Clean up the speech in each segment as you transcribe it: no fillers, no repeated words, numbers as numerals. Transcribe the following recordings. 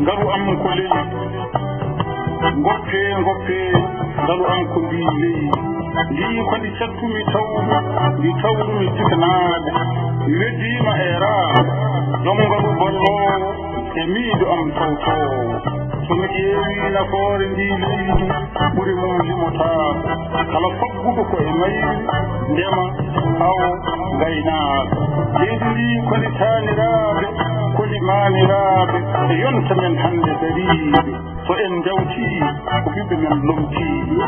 ngaru am ko ley ngoppe ngaru am ko bi ley ndi ko di cattumi tawmi jikanaade weddima era dom ngaru bollo e miido am tawtowo so mi ƴeewi nafoore ndi leydi ɓuri mum limota kala fagguɗo ko e mayi ndema aw gaynaaka leydi ndi koni taaniraaɓe koni maaniraaɓe e yonta men hannde dariiɓe so en jawtii ko ɓiɓɓe men lomtiiɓe.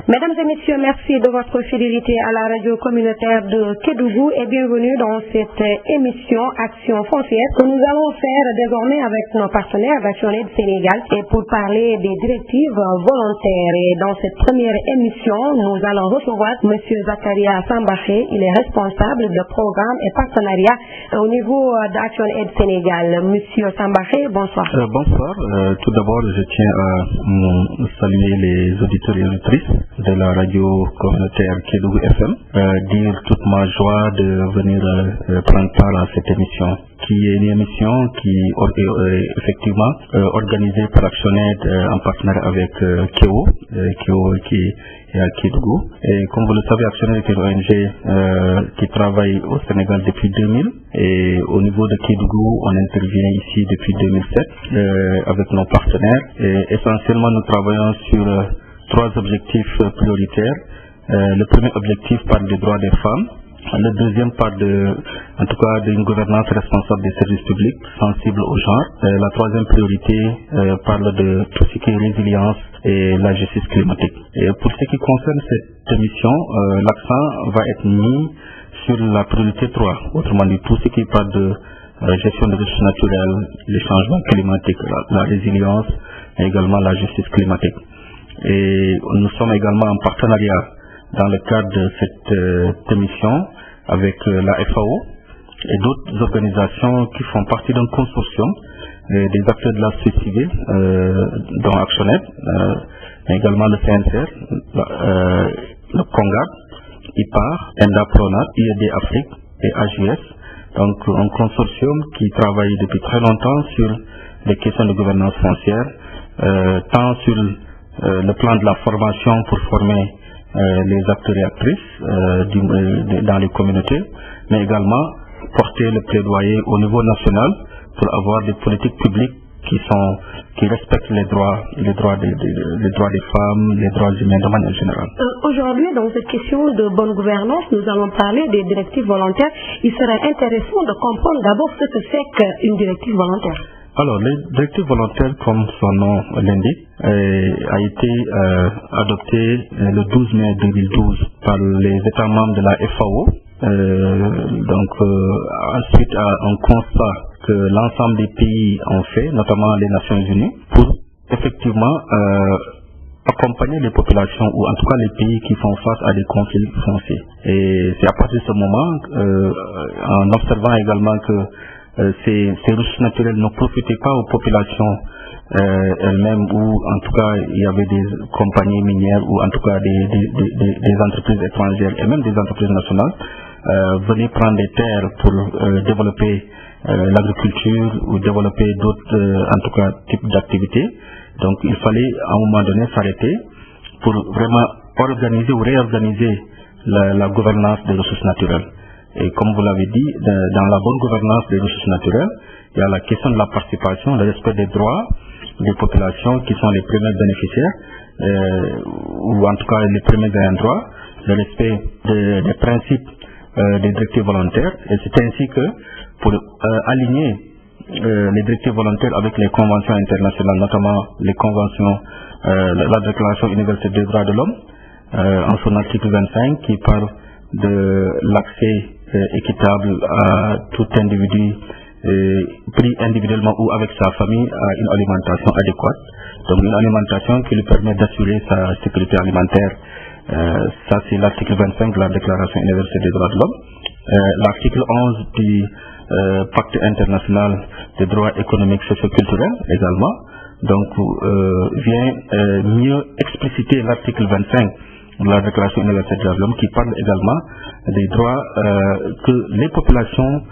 Mesdames et messieurs, merci de votre fidélité à la radio communautaire de Kédougou et bienvenue dans cette émission Action foncière que nous allons faire désormais avec nos partenaires d'Action Aide Sénégal et pour parler des directives volontaires. Et dans cette première émission, nous allons recevoir M. Zakaria Sambaché. Il est responsable de programme et partenariat au niveau d'Action Aide Sénégal. Monsieur Sambaché, bonsoir. Bonsoir. Tout d'abord, je tiens à saluer les auditeurs et auditrices de la radio communautaire Kédougou FM, dire toute ma joie de venir prendre part à cette émission, qui est une émission qui est effectivement organisée par Action Aide en partenariat avec Kéo qui est à Kédougou. Et comme vous le savez, Action Aide est une ONG qui travaille au Sénégal depuis 2000 et au niveau de Kédougou, on intervient ici depuis 2007 avec nos partenaires. Et essentiellement, nous travaillons sur 3 objectifs prioritaires. Le premier objectif parle des droits des femmes. Le deuxième parle d'une gouvernance responsable des services publics sensible au genre. La troisième priorité parle de tout ce qui est résilience et la justice climatique. Et pour ce qui concerne cette mission, l'accent va être mis sur la priorité 3, autrement dit tout ce qui parle de gestion des ressources naturelles, les changements climatiques, la résilience et également la justice climatique. Et nous sommes également en partenariat dans le cadre de cette mission avec la FAO et d'autres organisations qui font partie d'un consortium des acteurs de la société civile, dont Action Aide, mais également le CNCR, le CONGAD, IPAR, ENDA-PRONAT, IED Afrique et AJS. Donc un consortium qui travaille depuis très longtemps sur les questions de gouvernance foncière, tant sur le plan de la formation pour former les acteurs et actrices dans les communautés, mais également porter le plaidoyer au niveau national pour avoir des politiques publiques qui respectent les droits des femmes, les droits humains de manière générale. Aujourd'hui, dans cette question de bonne gouvernance, nous allons parler des directives volontaires. Il serait intéressant de comprendre d'abord ce que c'est qu'une directive volontaire. Alors, les directives volontaires, comme son nom l'indique, a été adoptée le 12 mai 2012 par les États membres de la FAO. Ensuite à un constat que l'ensemble des pays ont fait, notamment les Nations Unies, pour effectivement accompagner les populations, ou en tout cas les pays qui font face à des conflits fonciers. Et c'est à partir de ce moment, en observant également que ces ressources naturelles ne profitaient pas aux populations elles-mêmes, ou en tout cas il y avait des compagnies minières, ou en tout cas des entreprises étrangères et même des entreprises nationales venaient prendre des terres pour développer l'agriculture ou développer d'autres en tout cas types d'activités. Donc il fallait à un moment donné s'arrêter pour vraiment organiser ou réorganiser la gouvernance des ressources naturelles. Et comme vous l'avez dit, dans la bonne gouvernance des ressources naturelles, il y a la question de la participation, le respect des droits des populations qui sont les premiers bénéficiaires, ou en tout cas les premiers ayants droit, le respect des principes des directives volontaires. Et c'est ainsi que, pour aligner les directives volontaires avec les conventions internationales, notamment les conventions, la Déclaration universelle des droits de l'homme, en son article 25, qui parle de l'accès équitable à tout individu pris individuellement ou avec sa famille à une alimentation adéquate. Donc une alimentation qui lui permet d'assurer sa sécurité alimentaire. Ça c'est l'article 25 de la Déclaration universelle des droits de l'homme. L'article 11 du Pacte international des droits économiques, socio-culturels également. Donc vient mieux expliciter l'article 25 de la Déclaration universelle des droits de l'homme, qui parle également des droits que les populations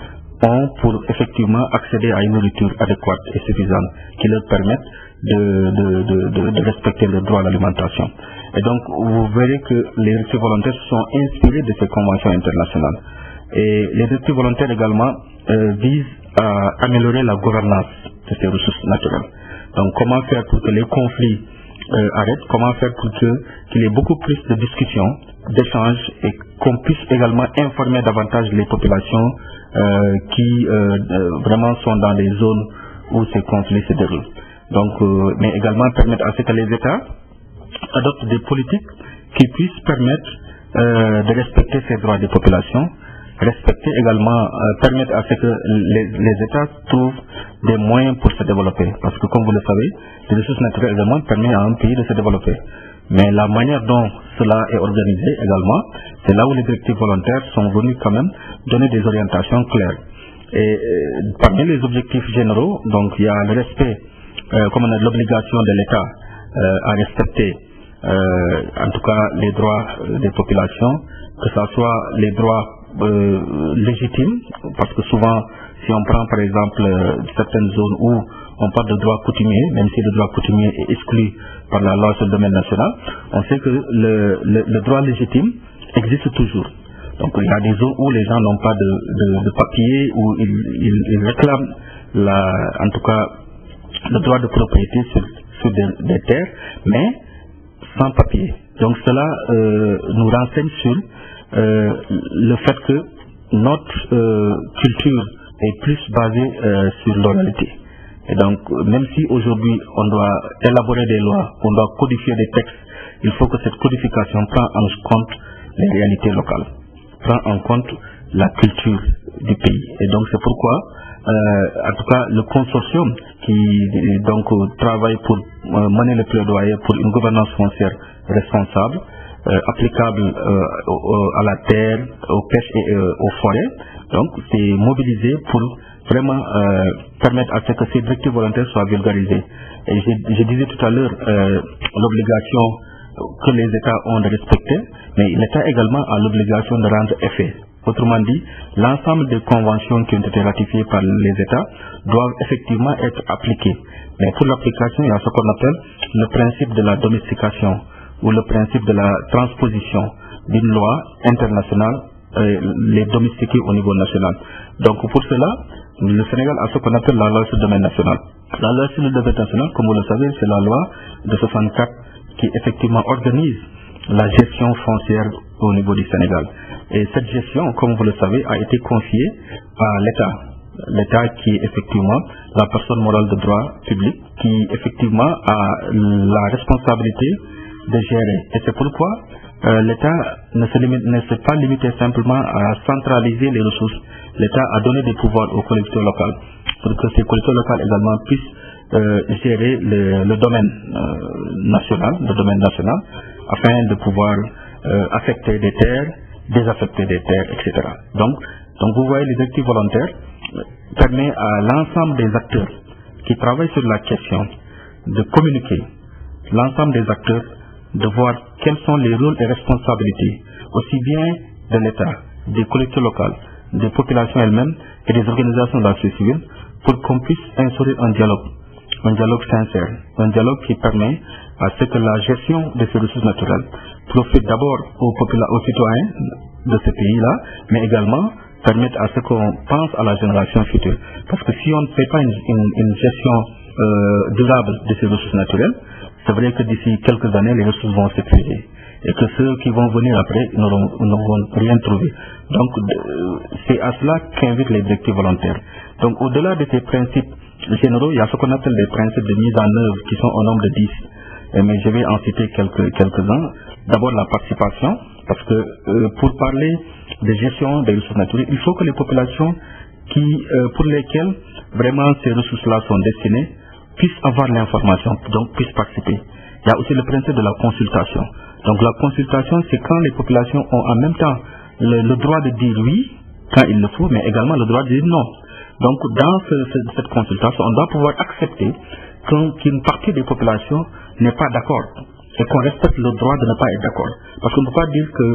ont pour effectivement accéder à une nourriture adéquate et suffisante qui leur permette de respecter le droit à l'alimentation. Et donc, vous verrez que les directives volontaires sont inspirées de ces conventions internationales. Et les directives volontaires également visent à améliorer la gouvernance de ces ressources naturelles. Donc, comment faire pour que les conflits arrêtent, comment faire pour qu'il y ait beaucoup plus de discussions, d'échanges et qu'on puisse également informer davantage les populations qui vraiment sont dans les zones où ces conflits se déroulent. Donc, mais également permettre à ce que les États adoptent des politiques qui puissent permettre de respecter ces droits des populations, respecter également, permettre à ce que les États trouvent des moyens pour se développer. Parce que comme vous le savez, les ressources naturelles également permettent à un pays de se développer. Mais la manière dont cela est organisé également, c'est là où les directives volontaires sont venus quand même donner des orientations claires. Et parmi les objectifs généraux, donc il y a le respect, comme on a l'obligation de l'État à respecter en tout cas les droits des populations, que ce soit les droits légitimes, parce que souvent si on prend par exemple certaines zones où on parle de droit coutumier, même si le droit coutumier est exclu par la loi sur le domaine national, on sait que le droit légitime existe toujours. Donc il y a des zones où les gens n'ont pas de papier, où ils réclament en tout cas le droit de propriété sur des terres, mais sans papier. Donc cela nous renseigne sur le fait que notre culture est plus basée sur l'oralité. Et donc, même si aujourd'hui on doit élaborer des lois, on doit codifier des textes, il faut que cette codification prenne en compte les réalités locales, prend en compte la culture du pays. Et donc c'est pourquoi, en tout cas, le consortium qui donc travaille pour mener le plaidoyer pour une gouvernance foncière responsable, applicable à la terre, aux pêches et aux forêts, donc c'est mobilisé pour vraiment permettre à ce que ces directives volontaires soient vulgarisées. Et je disais tout à l'heure l'obligation que les États ont de respecter, mais l'État également a l'obligation de rendre effet. Autrement dit, l'ensemble des conventions qui ont été ratifiées par les États doivent effectivement être appliquées. Mais pour l'application, il y a ce qu'on appelle le principe de la domestication ou le principe de la transposition d'une loi internationale, les domestiquer au niveau national. Donc pour cela, le Sénégal a ce qu'on appelle la loi sur le domaine national. La loi sur le domaine national, comme vous le savez, c'est la loi de 64 qui effectivement organise la gestion foncière au niveau du Sénégal. Et cette gestion, comme vous le savez, a été confiée à l'État. L'État qui est effectivement la personne morale de droit public, qui effectivement a la responsabilité de gérer. Et c'est pourquoi l'État ne s'est pas limité simplement à centraliser les ressources. L'État a donné des pouvoirs aux collectivités locales pour que ces collectivités locales également puissent gérer le domaine national, afin de pouvoir affecter des terres, désaffecter des terres, etc. Donc vous voyez, les directives volontaires permettent à l'ensemble des acteurs qui travaillent sur la question de communiquer, l'ensemble des acteurs de voir quels sont les rôles et responsabilités, aussi bien de l'État, des collectivités locales, des populations elles-mêmes et des organisations de la société civile, pour qu'on puisse instaurer un dialogue sincère, un dialogue qui permet à ce que la gestion de ces ressources naturelles profite d'abord aux citoyens de ce pays-là, mais également permettre à ce qu'on pense à la génération future. Parce que si on ne fait pas une gestion durable de ces ressources naturelles, c'est vrai que d'ici quelques années, les ressources vont s'épuiser. Et que ceux qui vont venir après n'auront rien trouvé. Donc, c'est à cela qu'invitent les directives volontaires. Donc, au-delà de ces principes généraux, il y a ce qu'on appelle des principes de mise en œuvre qui sont au nombre de 10. Mais je vais en citer quelques-uns. D'abord, la participation, parce que pour parler de gestion des ressources naturelles, il faut que les populations pour lesquelles vraiment ces ressources-là sont destinées puissent avoir l'information, donc puissent participer. Il y a aussi le principe de la consultation. Donc la consultation, c'est quand les populations ont en même temps le droit de dire oui, quand il le faut, mais également le droit de dire non. Donc dans cette consultation, on doit pouvoir accepter qu'une partie des populations n'est pas d'accord et qu'on respecte le droit de ne pas être d'accord. Parce qu'on ne peut pas dire que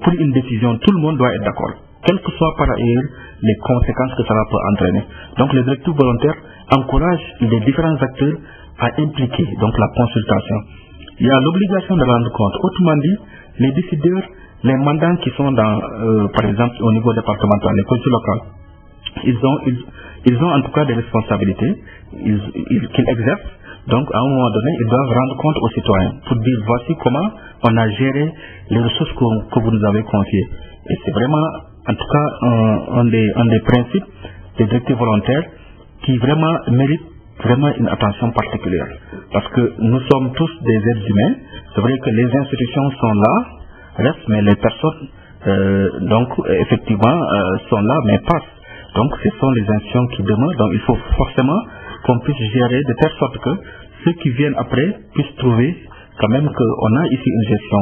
pour une décision, tout le monde doit être d'accord, quelles que soient par ailleurs les conséquences que cela peut entraîner. Donc les directives volontaires encouragent les différents acteurs à impliquer donc la consultation. Il y a l'obligation de rendre compte. Autrement dit, les décideurs, les mandants qui sont dans, par exemple, au niveau départemental, les collectivités locales, ils ont en tout cas des responsabilités qu'ils exercent. Donc, à un moment donné, ils doivent rendre compte aux citoyens pour dire voici comment on a géré les ressources que vous nous avez confiées. Et c'est vraiment, en tout cas, un des principes des directives volontaires qui vraiment méritent vraiment une attention particulière. Parce que nous sommes tous des êtres humains. C'est vrai que les institutions sont là, restent, mais les personnes, donc, effectivement, sont là, mais passent. Donc, ce sont les institutions qui demeurent. Donc, il faut forcément qu'on puisse gérer de telle sorte que ceux qui viennent après puissent trouver quand même qu'on a ici une gestion,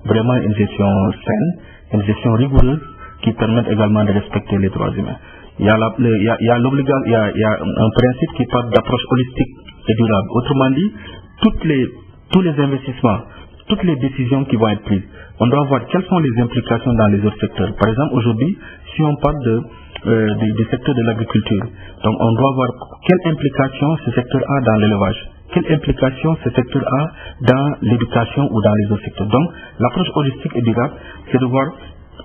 vraiment une gestion saine, une gestion rigoureuse qui permet également de respecter les droits humains. Il y a un principe qui parle d'approche holistique et durable. Autrement dit, tous les investissements, toutes les décisions qui vont être prises, on doit voir quelles sont les implications dans les autres secteurs. Par exemple, aujourd'hui, si on parle du secteur de l'agriculture, donc on doit voir quelle implication ce secteur a dans l'élevage, quelle implication ce secteur a dans l'éducation ou dans les autres secteurs. Donc, l'approche holistique et durable, c'est de voir,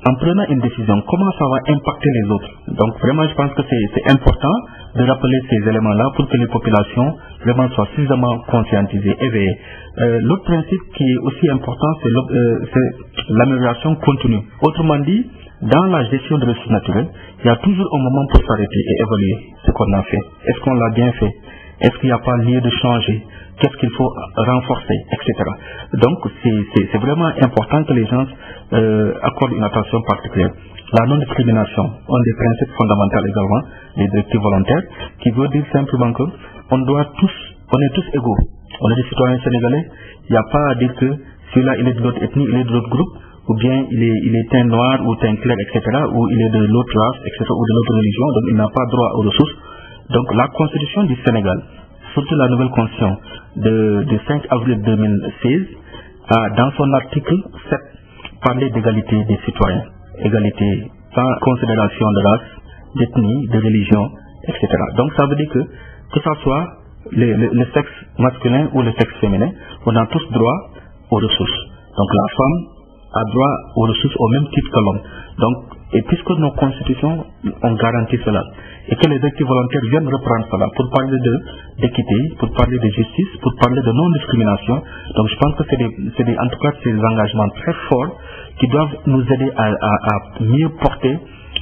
en prenant une décision, comment ça va impacter les autres. Donc, vraiment, je pense que c'est important de rappeler ces éléments-là pour que les populations vraiment soient suffisamment conscientisées, éveillées. L'autre principe qui est aussi important, c'est l'amélioration continue. Autrement dit, dans la gestion de ressources naturelles, il y a toujours un moment pour s'arrêter et évaluer ce qu'on a fait. Est-ce qu'on l'a bien fait? Est-ce qu'il n'y a pas lieu de changer? Qu'est-ce qu'il faut renforcer, etc. Donc, c'est vraiment important que les gens accordent une attention particulière. La non-discrimination, un des principes fondamentaux également des directives volontaires, qui veut dire simplement que on est tous égaux. On est des citoyens sénégalais. Il n'y a pas à dire que celui-là, il est de l'autre ethnie, il est de l'autre groupe, ou bien il est teint noir ou teint clair, etc., ou il est de l'autre race, etc., ou de l'autre religion, donc il n'a pas droit aux ressources. Donc la Constitution du Sénégal, surtout la nouvelle Constitution du 5 avril 2016, a dans son article 7 parlé d'égalité des citoyens, égalité sans considération de race, d'ethnie, de religion, etc. Donc ça veut dire que ce soit le sexe masculin ou le sexe féminin, on a tous droit aux ressources. Donc la femme a droit aux ressources au même titre que l'homme. Donc, et puisque nos constitutions ont garanti cela, et que les directives volontaires viennent reprendre cela pour parler d'équité, pour parler de justice, pour parler de non-discrimination, donc je pense que c'est en tout cas ces engagements très forts qui doivent nous aider à mieux porter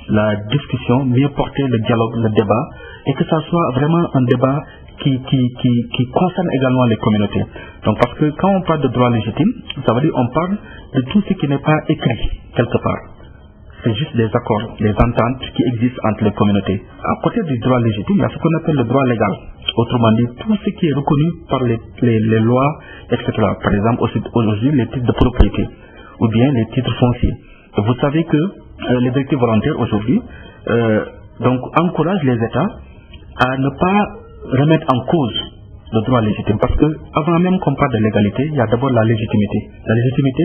la discussion, mieux porter le dialogue, le débat, et que ça soit vraiment un débat qui concerne également les communautés. Donc parce que quand on parle de droits légitimes, ça veut dire on parle de tout ce qui n'est pas écrit quelque part. C'est juste des accords, des ententes qui existent entre les communautés. À côté du droit légitime, il y a ce qu'on appelle le droit légal. Autrement dit, tout ce qui est reconnu par les lois, etc. Par exemple, aujourd'hui, les titres de propriété ou bien les titres fonciers. Vous savez que les directives volontaires aujourd'hui donc encouragent les États à ne pas remettre en cause le droit légitime. Parce que avant même qu'on parle de légalité, il y a d'abord la légitimité. La légitimité,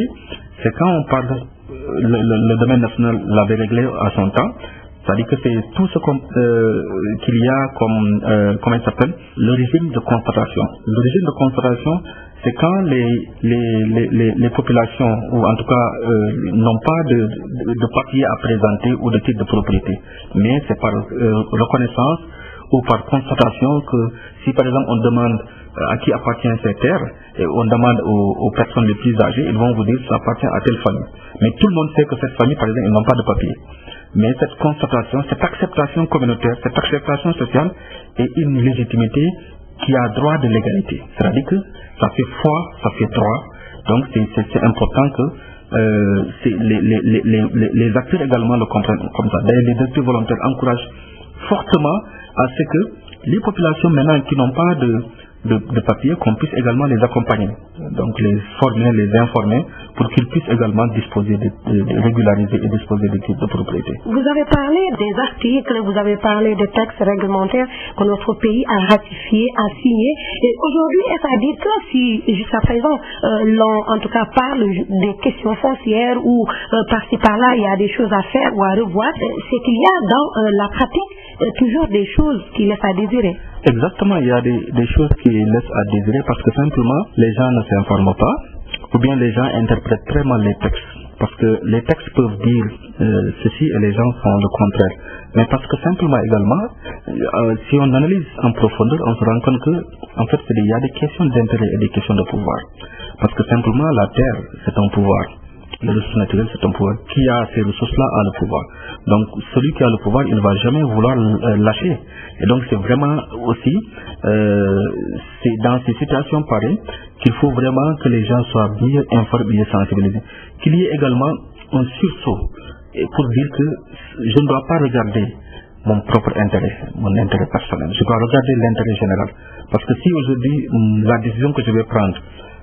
c'est quand on parle, le domaine national l'avait réglé à son temps, c'est-à-dire que c'est tout ce qu'il y a comme, comment il s'appelle, le régime de constatation. Le régime de constatation, c'est quand les populations, ou en tout cas n'ont pas de papier à présenter ou de titre de propriété, mais c'est par reconnaissance ou par constatation que si par exemple on demande à qui appartient ces terres et on demande aux personnes les plus âgées, ils vont vous dire que ça appartient à telle famille. Mais tout le monde sait que cette famille, par exemple, ils n'ont pas de papier. Mais cette constatation, cette acceptation communautaire, cette acceptation sociale est une légitimité qui a droit de légalité. C'est-à-dire que ça fait foi, ça fait droit. Donc c'est important que les acteurs également le comprennent comme ça. D'ailleurs, les directives volontaires encouragent fortement à ce que les populations maintenant qui n'ont pas de papier, qu'on puisse également les accompagner. Donc les former, les informer pour qu'ils puissent également disposer de régulariser et disposer des titres de propriété. Vous avez parlé des articles, vous avez parlé des textes réglementaires que notre pays a ratifiés, a signés. Et aujourd'hui, est-ce à dire que si jusqu'à présent l'on en tout cas parle des questions foncières ou par-ci par-là il y a des choses à faire ou à revoir, c'est qu'il y a dans la pratique toujours des choses qui laissent à désirer. Exactement, il y a des choses qui laissent à désirer parce que simplement les gens ne s'informent pas ou bien les gens interprètent très mal les textes. Parce que les textes peuvent dire ceci et les gens font le contraire. Mais parce que simplement également, si on analyse en profondeur, on se rend compte que en fait il y a des questions d'intérêt et des questions de pouvoir. Parce que simplement la terre c'est un pouvoir. Les ressources naturelles c'est un pouvoir. Qui a ces ressources-là a le pouvoir. Donc celui qui a le pouvoir, il ne va jamais vouloir lâcher. Et donc c'est vraiment aussi, c'est dans ces situations pareilles qu'il faut vraiment que les gens soient mieux informés et sensibilisés. Qu'il y ait également un sursaut pour dire que je ne dois pas regarder mon propre intérêt, mon intérêt personnel. Je dois regarder l'intérêt général. Parce que si aujourd'hui la décision que je vais prendre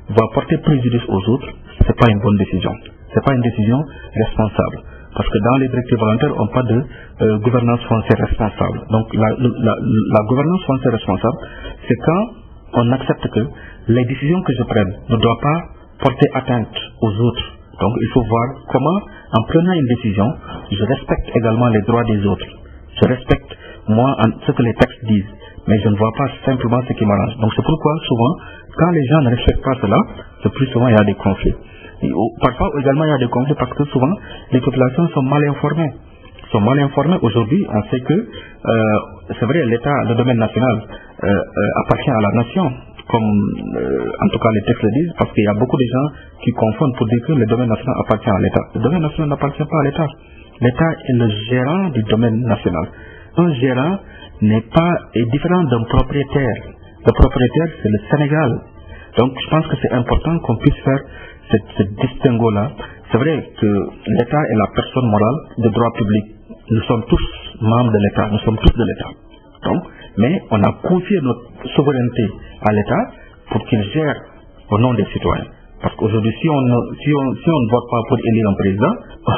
va porter préjudice aux autres, c'est pas une bonne décision. C'est pas une décision responsable. Parce que dans les directives volontaires, on parle de gouvernance foncière responsable. Donc la gouvernance foncière responsable, c'est quand on accepte que les décisions que je prenne ne doivent pas porter atteinte aux autres. Donc il faut voir comment, en prenant une décision, je respecte également les droits des autres. Je respecte, moi, ce que les textes disent, mais je ne vois pas simplement ce qui m'arrange. Donc c'est pourquoi, souvent, quand les gens ne respectent pas cela, le plus souvent il y a des conflits. Et parfois également il y a des conflits parce que souvent les populations sont mal informées. Aujourd'hui, on sait que, c'est vrai, l'État, le domaine national appartient à la nation, comme en tout cas les textes le disent, parce qu'il y a beaucoup de gens qui confondent pour dire que le domaine national appartient à l'État. Le domaine national n'appartient pas à l'État. L'État est le gérant du domaine national. Un gérant est différent d'un propriétaire. Le propriétaire, c'est le Sénégal. Donc je pense que c'est important qu'on puisse faire ce distinguo-là. C'est vrai que l'État est la personne morale de droit public. Nous sommes tous membres de l'État, nous sommes tous de l'État. Donc, mais on a confié notre souveraineté à l'État pour qu'il gère au nom des citoyens. Parce qu'aujourd'hui, si on ne vote pas pour élire un président,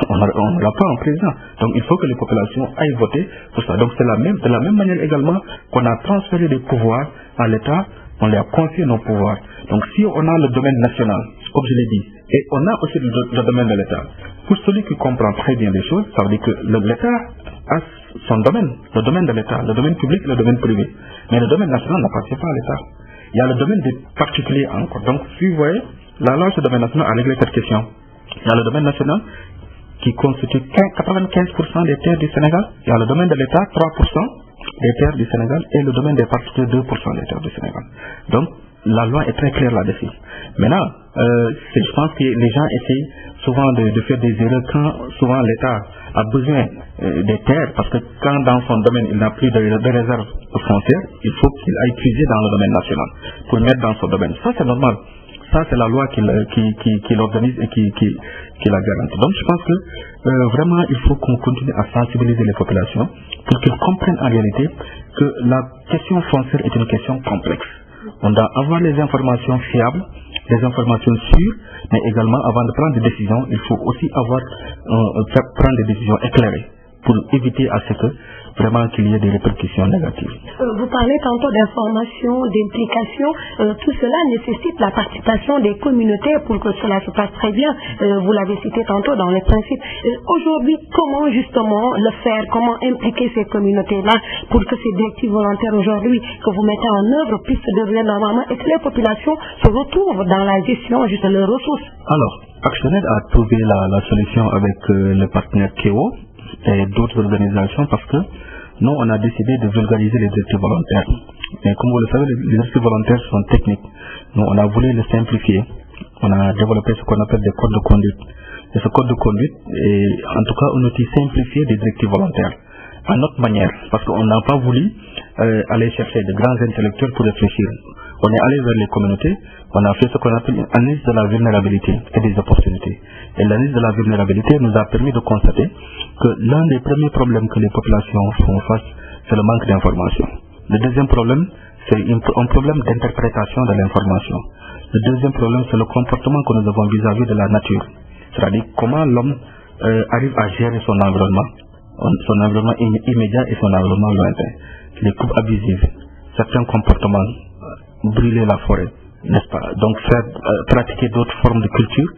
on n'aura pas un président. Donc il faut que les populations aillent voter pour ça. Donc c'est de la même manière également qu'on a transféré des pouvoirs à l'État, on leur a confié nos pouvoirs. Donc si on a le domaine national, comme je l'ai dit, et on a aussi le domaine de l'État, pour celui qui comprend très bien les choses, ça veut dire que l'État a son domaine, le domaine de l'État, le domaine public et le domaine privé. Mais le domaine national n'appartient pas à l'État. Il y a le domaine des particuliers encore. Donc si vous voyez, la loi sur le domaine national a réglé cette question. Il y a le domaine national qui constitue 95% des terres du Sénégal. Il y a le domaine de l'État, 3% des terres du Sénégal, et le domaine des particuliers, 2% des terres du Sénégal. Donc la loi est très claire là-dessus. Maintenant, je pense que les gens essayent souvent de faire des erreurs quand souvent l'État a besoin des terres, parce que quand dans son domaine il n'a plus de réserve foncière, il faut qu'il aille puiser dans le domaine national pour mettre dans son domaine. Ça c'est normal. Ça c'est la loi qui l'organise et qui la garantit. Donc je pense que vraiment il faut qu'on continue à sensibiliser les populations pour qu'ils comprennent en réalité que la question foncière est une question complexe. On doit avoir les informations fiables, les informations sûres, mais également avant de prendre des décisions, il faut aussi prendre des décisions éclairées pour éviter à ce que vraiment qu'il y ait des répercussions négatives. Vous parlez tantôt d'information, d'implication. Tout cela nécessite la participation des communautés pour que cela se passe très bien. Vous l'avez cité tantôt dans les principes. Aujourd'hui, comment justement le faire? Comment impliquer ces communautés-là pour que ces directives volontaires aujourd'hui que vous mettez en œuvre puissent devenir normalement et que les populations se retrouvent dans la gestion juste de leurs ressources? Alors, Actionnaire a trouvé la solution avec le partenaire Kéo et d'autres organisations parce que nous, on a décidé de vulgariser les directives volontaires. Mais comme vous le savez, les directives volontaires sont techniques. Nous, on a voulu les simplifier. On a développé ce qu'on appelle des codes de conduite. Et ce code de conduite est en tout cas un outil simplifié des directives volontaires. À notre manière, parce qu'on n'a pas voulu aller chercher de grands intellectuels pour réfléchir. On est allé vers les communautés, on a fait ce qu'on appelle une analyse de la vulnérabilité et des opportunités. Et l'analyse de la vulnérabilité nous a permis de constater que l'un des premiers problèmes que les populations font face, c'est le manque d'information. Le deuxième problème, c'est un problème d'interprétation de l'information. Le deuxième problème, c'est le comportement que nous avons vis-à-vis de la nature. C'est-à-dire comment l'homme arrive à gérer son environnement immédiat et son environnement lointain. Les coupes abusives, certains comportements, brûler la forêt, n'est-ce pas? Donc pratiquer d'autres formes de culture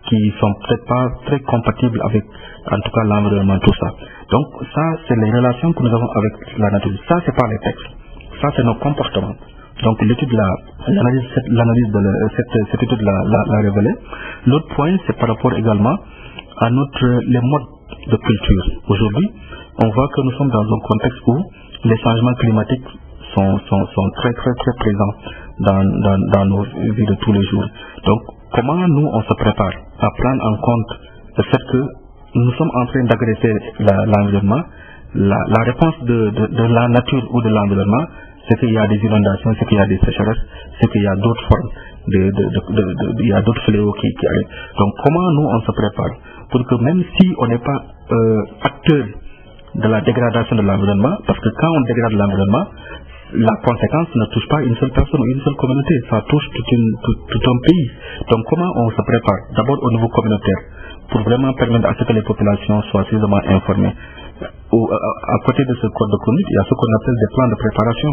qui sont peut-être pas très compatibles avec, en tout cas, l'environnement, tout ça. Donc ça, c'est les relations que nous avons avec la nature. Ça, c'est pas les textes. Ça, c'est nos comportements. Donc l'étude l'analyse de cette étude l'a révélé. L'autre point, c'est par rapport également à les modes de culture. Aujourd'hui, on voit que nous sommes dans un contexte où les changements climatiques sont très très très présents dans nos vies de tous les jours. Donc comment nous on se prépare à prendre en compte le fait que nous sommes en train d'agresser l'environnement. La réponse de la nature ou de l'environnement, c'est qu'il y a des inondations, c'est qu'il y a des sécheresses, c'est qu'il y a d'autres formes, il y a d'autres fléaux qui arrivent. Donc comment nous on se prépare pour que même si on n'est pas acteur de la dégradation de l'environnement, parce que quand on dégrade l'environnement, la conséquence ne touche pas une seule personne ou une seule communauté, ça touche tout un pays. Donc comment on se prépare? D'abord au niveau communautaire, pour vraiment permettre à ce que les populations soient suffisamment informées. À côté de ce code de conduite, il y a ce qu'on appelle des plans de préparation.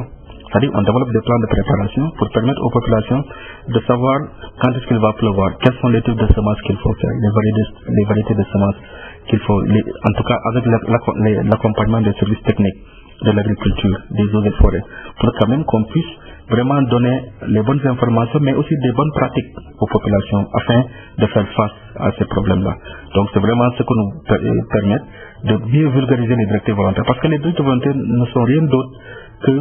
C'est-à-dire on développe des plans de préparation pour permettre aux populations de savoir quand est-ce qu'il va pleuvoir, quels sont les types de semences qu'il faut faire, les variétés de semences qu'il faut, en tout cas avec l'accompagnement des services techniques de l'agriculture, des eaux et forêts, pour quand même qu'on puisse vraiment donner les bonnes informations, mais aussi des bonnes pratiques aux populations afin de faire face à ces problèmes-là. Donc c'est vraiment ce que nous permet de mieux vulgariser les directives volontaires, parce que les directives volontaires ne sont rien d'autre que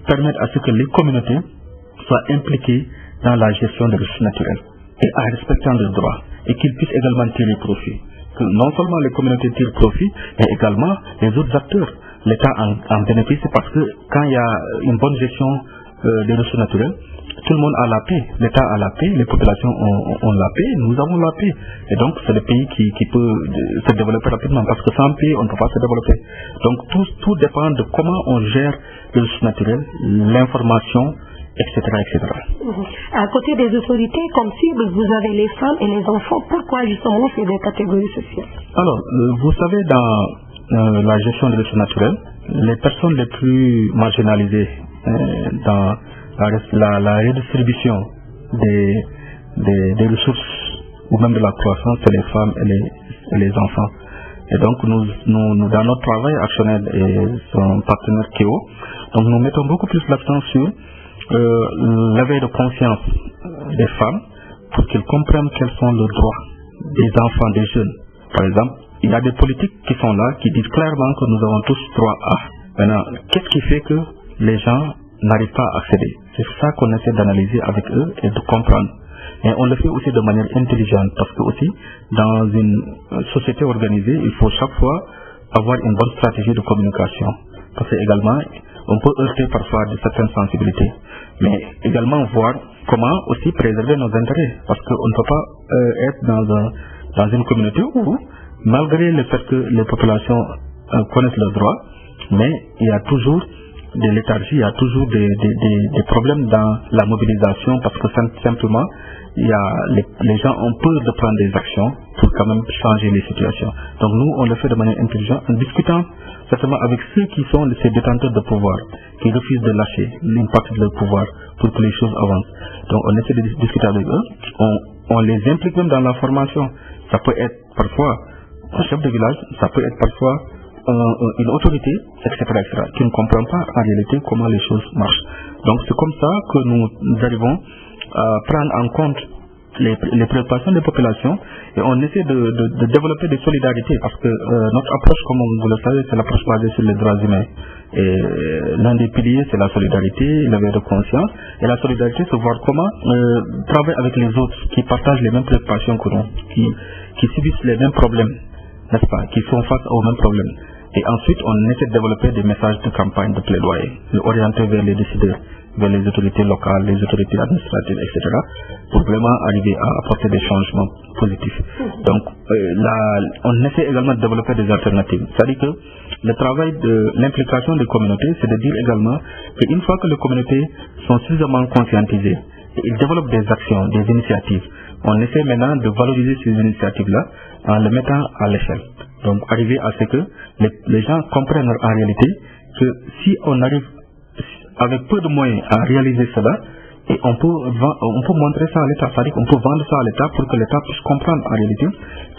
permettre à ce que les communautés soient impliquées dans la gestion des ressources naturelles et en respectant leurs droits, et qu'ils puissent également tirer profit. Que non seulement les communautés tirent profit, mais également les autres acteurs. L'État en bénéficie parce que quand il y a une bonne gestion des ressources naturelles, tout le monde a la paix. L'État a la paix, les populations ont la paix, nous avons la paix. Et donc c'est le pays qui peut se développer rapidement, parce que sans paix, on ne peut pas se développer. Donc tout dépend de comment on gère les ressources naturelles, l'information, etc., etc. À côté des autorités, comme cible, vous avez les femmes et les enfants. Pourquoi justement ces deux catégories sociales? Alors, vous savez, dans la gestion des ressources naturelles, les personnes les plus marginalisées dans la redistribution des ressources ou même de la croissance, c'est les femmes et les enfants. Et donc nous dans notre travail, Actionnel et son partenaire Kéo, donc nous mettons beaucoup plus l'accent sur l'éveil de conscience des femmes pour qu'ils comprennent quels sont les droits des enfants, des jeunes. Par exemple, il y a des politiques qui sont là, qui disent clairement que nous avons tous droit à. Maintenant, qu'est-ce qui fait que les gens n'arrivent pas à accéder? C'est ça qu'on essaie d'analyser avec eux et de comprendre. Et on le fait aussi de manière intelligente, parce que aussi, dans une société organisée, il faut chaque fois avoir une bonne stratégie de communication. Parce que également, on peut heurter parfois de certaines sensibilités. Mais également voir comment aussi préserver nos intérêts. Parce qu'on ne peut pas être dans une communauté où, malgré le fait que les populations connaissent leurs droits, mais il y a toujours des léthargies, il y a toujours des problèmes dans la mobilisation, parce que simplement, les gens ont peur de prendre des actions pour quand même changer les situations. Donc nous, on le fait de manière intelligente, en discutant certainement avec ceux qui sont ces détenteurs de pouvoir, qui refusent de lâcher une partie de leur pouvoir pour que les choses avancent. Donc on essaie de discuter avec eux, on les implique même dans la formation. Ça peut être parfois un chef de village, ça peut être parfois une autorité, etc., qui ne comprend pas en réalité comment les choses marchent. Donc c'est comme ça que nous arrivons à prendre en compte les préoccupations des populations, et on essaie de développer des solidarités, parce que notre approche, comme vous le savez, c'est l'approche basée sur les droits humains. Et l'un des piliers, c'est la solidarité, l'éveil de conscience. Et la solidarité, c'est voir comment travailler avec les autres qui partagent les mêmes préoccupations que nous, qui subissent les mêmes problèmes, n'est-ce pas, qui font face aux mêmes problèmes. Et ensuite, on essaie de développer des messages de campagne, de plaidoyer, orientés vers les décideurs, vers les autorités locales, les autorités administratives, etc., pour vraiment arriver à apporter des changements positifs. Donc, on essaie également de développer des alternatives. C'est-à-dire que le travail de l'implication des communautés, c'est de dire également qu'une fois que les communautés sont suffisamment conscientisées et ils développent des actions, des initiatives. On essaie maintenant de valoriser ces initiatives-là en les mettant à l'échelle. Donc arriver à ce que les gens comprennent en réalité que si on arrive avec peu de moyens à réaliser cela, et on peut montrer ça à l'État, c'est-à-dire qu'on peut vendre ça à l'État pour que l'État puisse comprendre en réalité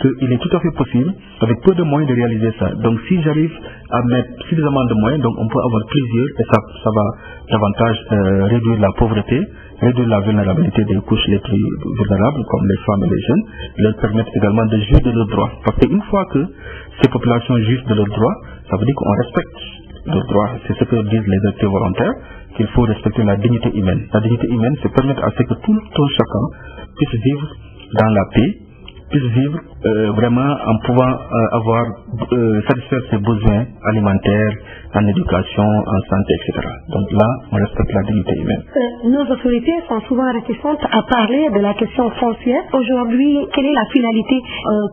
qu'il est tout à fait possible, avec peu de moyens, de réaliser ça. Donc si j'arrive à mettre suffisamment de moyens, donc on peut avoir plusieurs, et ça va davantage réduire la pauvreté, réduire la vulnérabilité des couches les plus vulnérables, comme les femmes et les jeunes, leur permettre également de jouir de leurs droits. Parce qu'une fois que ces populations jouissent de leurs droits, ça veut dire qu'on respecte leurs droits. C'est ce que disent les acteurs volontaires, qu'il faut respecter la dignité humaine. La dignité humaine, c'est permettre à ce que tout chacun puisse vivre dans la paix, puisse vivre vraiment en pouvant satisfaire ses besoins alimentaires, en éducation, en santé, etc. Donc là, on respecte la dignité humaine. Nos autorités sont souvent réticentes à parler de la question foncière. Aujourd'hui, quelle est la finalité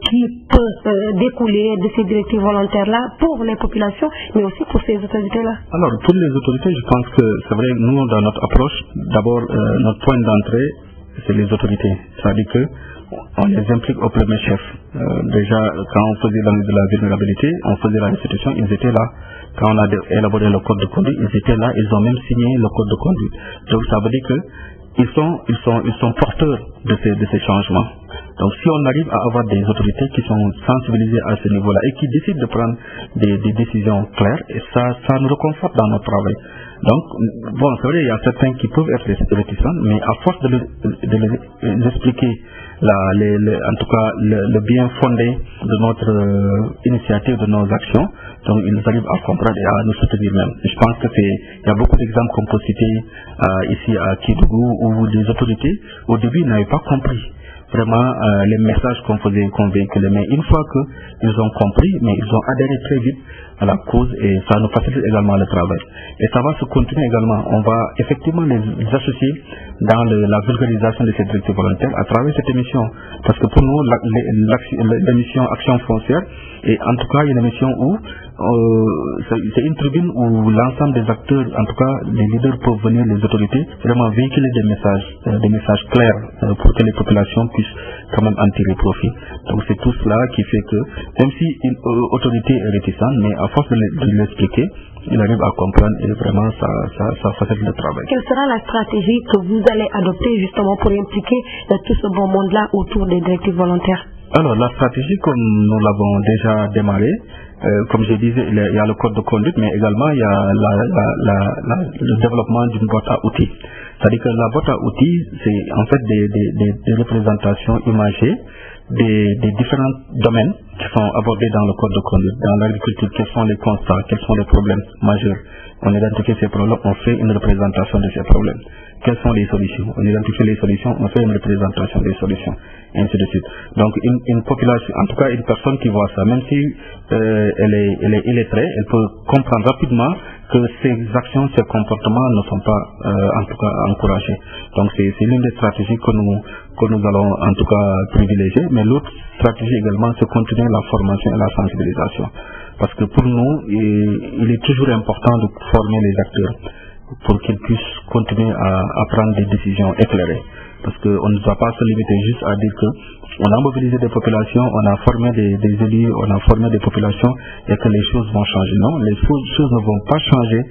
qui peut découler de ces directives volontaires-là pour les populations, mais aussi pour ces autorités-là? Alors, pour les autorités, je pense que c'est vrai, nous, dans notre approche, d'abord, notre point d'entrée, c'est les autorités. C'est-à-dire que on les implique au premier chef. Déjà, quand on faisait l'analyse de la vulnérabilité, on faisait la restitution, ils étaient là. Quand on a élaboré le code de conduite, ils étaient là, ils ont même signé le code de conduite. Donc ça veut dire que ils sont porteurs de ces changements. Donc si on arrive à avoir des autorités qui sont sensibilisées à ce niveau-là et qui décident de prendre des décisions claires, et ça nous reconforte dans notre travail. Donc, bon, c'est vrai, il y a certains qui peuvent être réticents, mais à force de les expliquer en tout cas le bien fondé de notre initiative, de nos actions, donc ils arrivent à comprendre et à nous soutenir même. Je pense que il y a beaucoup d'exemples qu'on peut citer ici à Kédougou, où les autorités au début n'avaient pas compris vraiment les messages qu'on véhiculait, mais une fois qu'ils ont compris, mais ils ont adhéré très vite à la cause, et ça nous facilite également le travail. Et ça va se continuer également. On va effectivement les associer dans la vulgarisation de ces directives volontaires à travers cette émission. Parce que pour nous, l'émission Action foncière est en tout cas une émission où c'est une tribune où l'ensemble des acteurs, en tout cas les leaders peuvent venir, les autorités, vraiment véhiculer des messages clairs pour que les populations puissent quand même en tirer profit. Donc c'est tout cela qui fait que, même si une autorité est réticente, mais à force de l'expliquer, il arrive à comprendre et vraiment ça facilite le travail. Quelle sera la stratégie que vous allez adopter justement pour impliquer tout ce bon monde-là autour des directives volontaires? Alors la stratégie, comme nous l'avons déjà démarré, comme je disais, il y a le code de conduite, mais également il y a le développement d'une boîte à outils. C'est-à-dire que la boîte à outils, c'est en fait des représentations imagées des différents domaines qui sont abordés dans le code de conduite. Dans l'agriculture, quels sont les constats, quels sont les problèmes majeurs? On identifie ces problèmes, on fait une représentation de ces problèmes. Quelles sont les solutions? On identifie les solutions, on fait une représentation des solutions, et ainsi de suite. Donc une population, en tout cas une personne qui voit ça, même si elle est illettrée, elle peut comprendre rapidement que ces actions, ces comportements ne sont pas en tout cas encouragés. Donc c'est l'une des stratégies que nous allons en tout cas privilégier. Mais l'autre stratégie également, c'est continuer la formation et la sensibilisation. Parce que pour nous, il est toujours important de former les acteurs pour qu'ils puissent continuer à prendre des décisions éclairées. Parce qu'on ne doit pas se limiter juste à dire qu'on a mobilisé des populations, on a formé des élus, on a formé des populations et que les choses vont changer. Non, les choses ne vont pas changer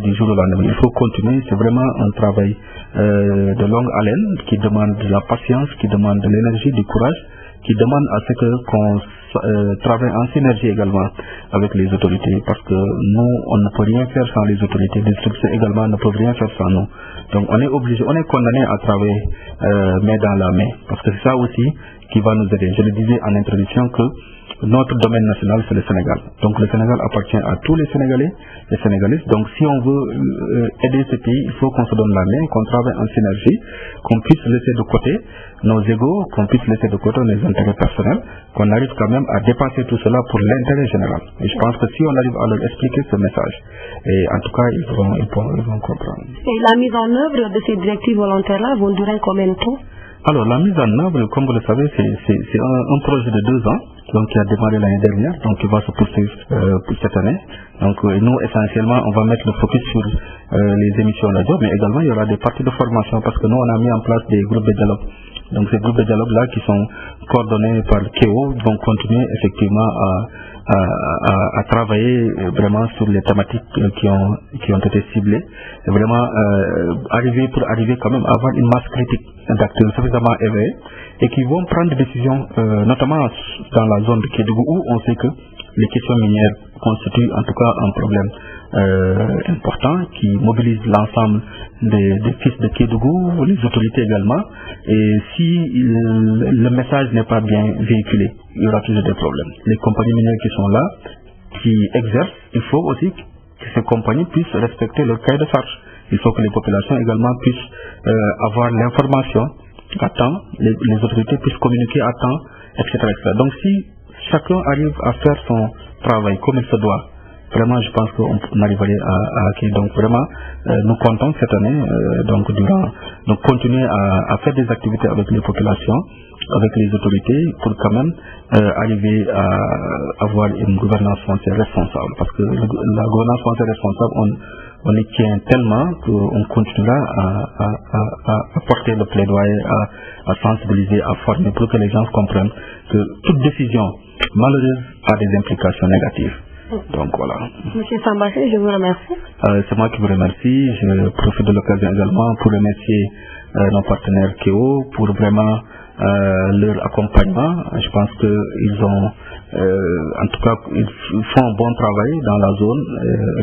du jour au lendemain. Il faut continuer, c'est vraiment un travail de longue haleine qui demande de la patience, qui demande de l'énergie, du courage, qui demande à ce qu'on travaille en synergie également avec les autorités, parce que nous, on ne peut rien faire sans les autorités, les structures également ne peuvent rien faire sans nous. Donc on est obligé, on est condamné à travailler main dans la main, parce que c'est ça aussi qui va nous aider. Je le disais en introduction que notre domaine national, c'est le Sénégal. Donc le Sénégal appartient à tous les Sénégalais, les Sénégalaises. Donc si on veut aider ce pays, il faut qu'on se donne la main, qu'on travaille en synergie, qu'on puisse laisser de côté nos égos, qu'on puisse laisser de côté nos intérêts personnels, qu'on arrive quand même à dépasser tout cela pour l'intérêt général. Et je pense que si on arrive à leur expliquer ce message, et en tout cas, ils vont comprendre. Et la mise en œuvre de ces directives volontaires-là vont durer combien de temps? Alors la mise en œuvre, comme vous le savez, c'est un projet de 2 ans, donc qui a démarré l'année dernière, donc qui va se poursuivre pour cette année. Donc nous, essentiellement, on va mettre le focus sur les émissions radio, mais également il y aura des parties de formation parce que nous on a mis en place des groupes de dialogue. Donc ces groupes de dialogue là qui sont coordonnés par KEO vont continuer effectivement à travailler vraiment sur les thématiques qui ont été ciblées et vraiment arriver quand même à avoir une masse critique d'acteurs suffisamment éveillés et qui vont prendre des décisions notamment dans la zone de Kédougou où on sait que les questions minières constituent en tout cas un problème important qui mobilise l'ensemble des fils de Kédougou, les autorités également, et si le message n'est pas bien véhiculé, il y aura toujours des problèmes. Les compagnies minières qui sont là, qui exercent, il faut aussi que ces compagnies puissent respecter leur cahier de charge. Il faut que les populations également puissent avoir l'information à temps, les autorités puissent communiquer à temps, etc. Donc si chacun arrive à faire son travail comme il se doit, vraiment je pense qu'on arriverait à acquérir. Donc vraiment nous comptons cette année donc continuer à faire des activités avec les populations, avec les autorités pour quand même arriver à avoir une gouvernance foncière responsable, parce que la gouvernance foncière responsable on y tient tellement qu'on continuera à porter le plaidoyer, à sensibiliser, à former pour que les gens comprennent que toute décision malheureuse a des implications négatives. Donc voilà. Monsieur Sambaché, je vous remercie. C'est moi qui vous remercie. Je profite de l'occasion également pour remercier nos partenaires KEO pour vraiment leur accompagnement. Je pense qu'ils ont en tout cas ils font un bon travail dans la zone.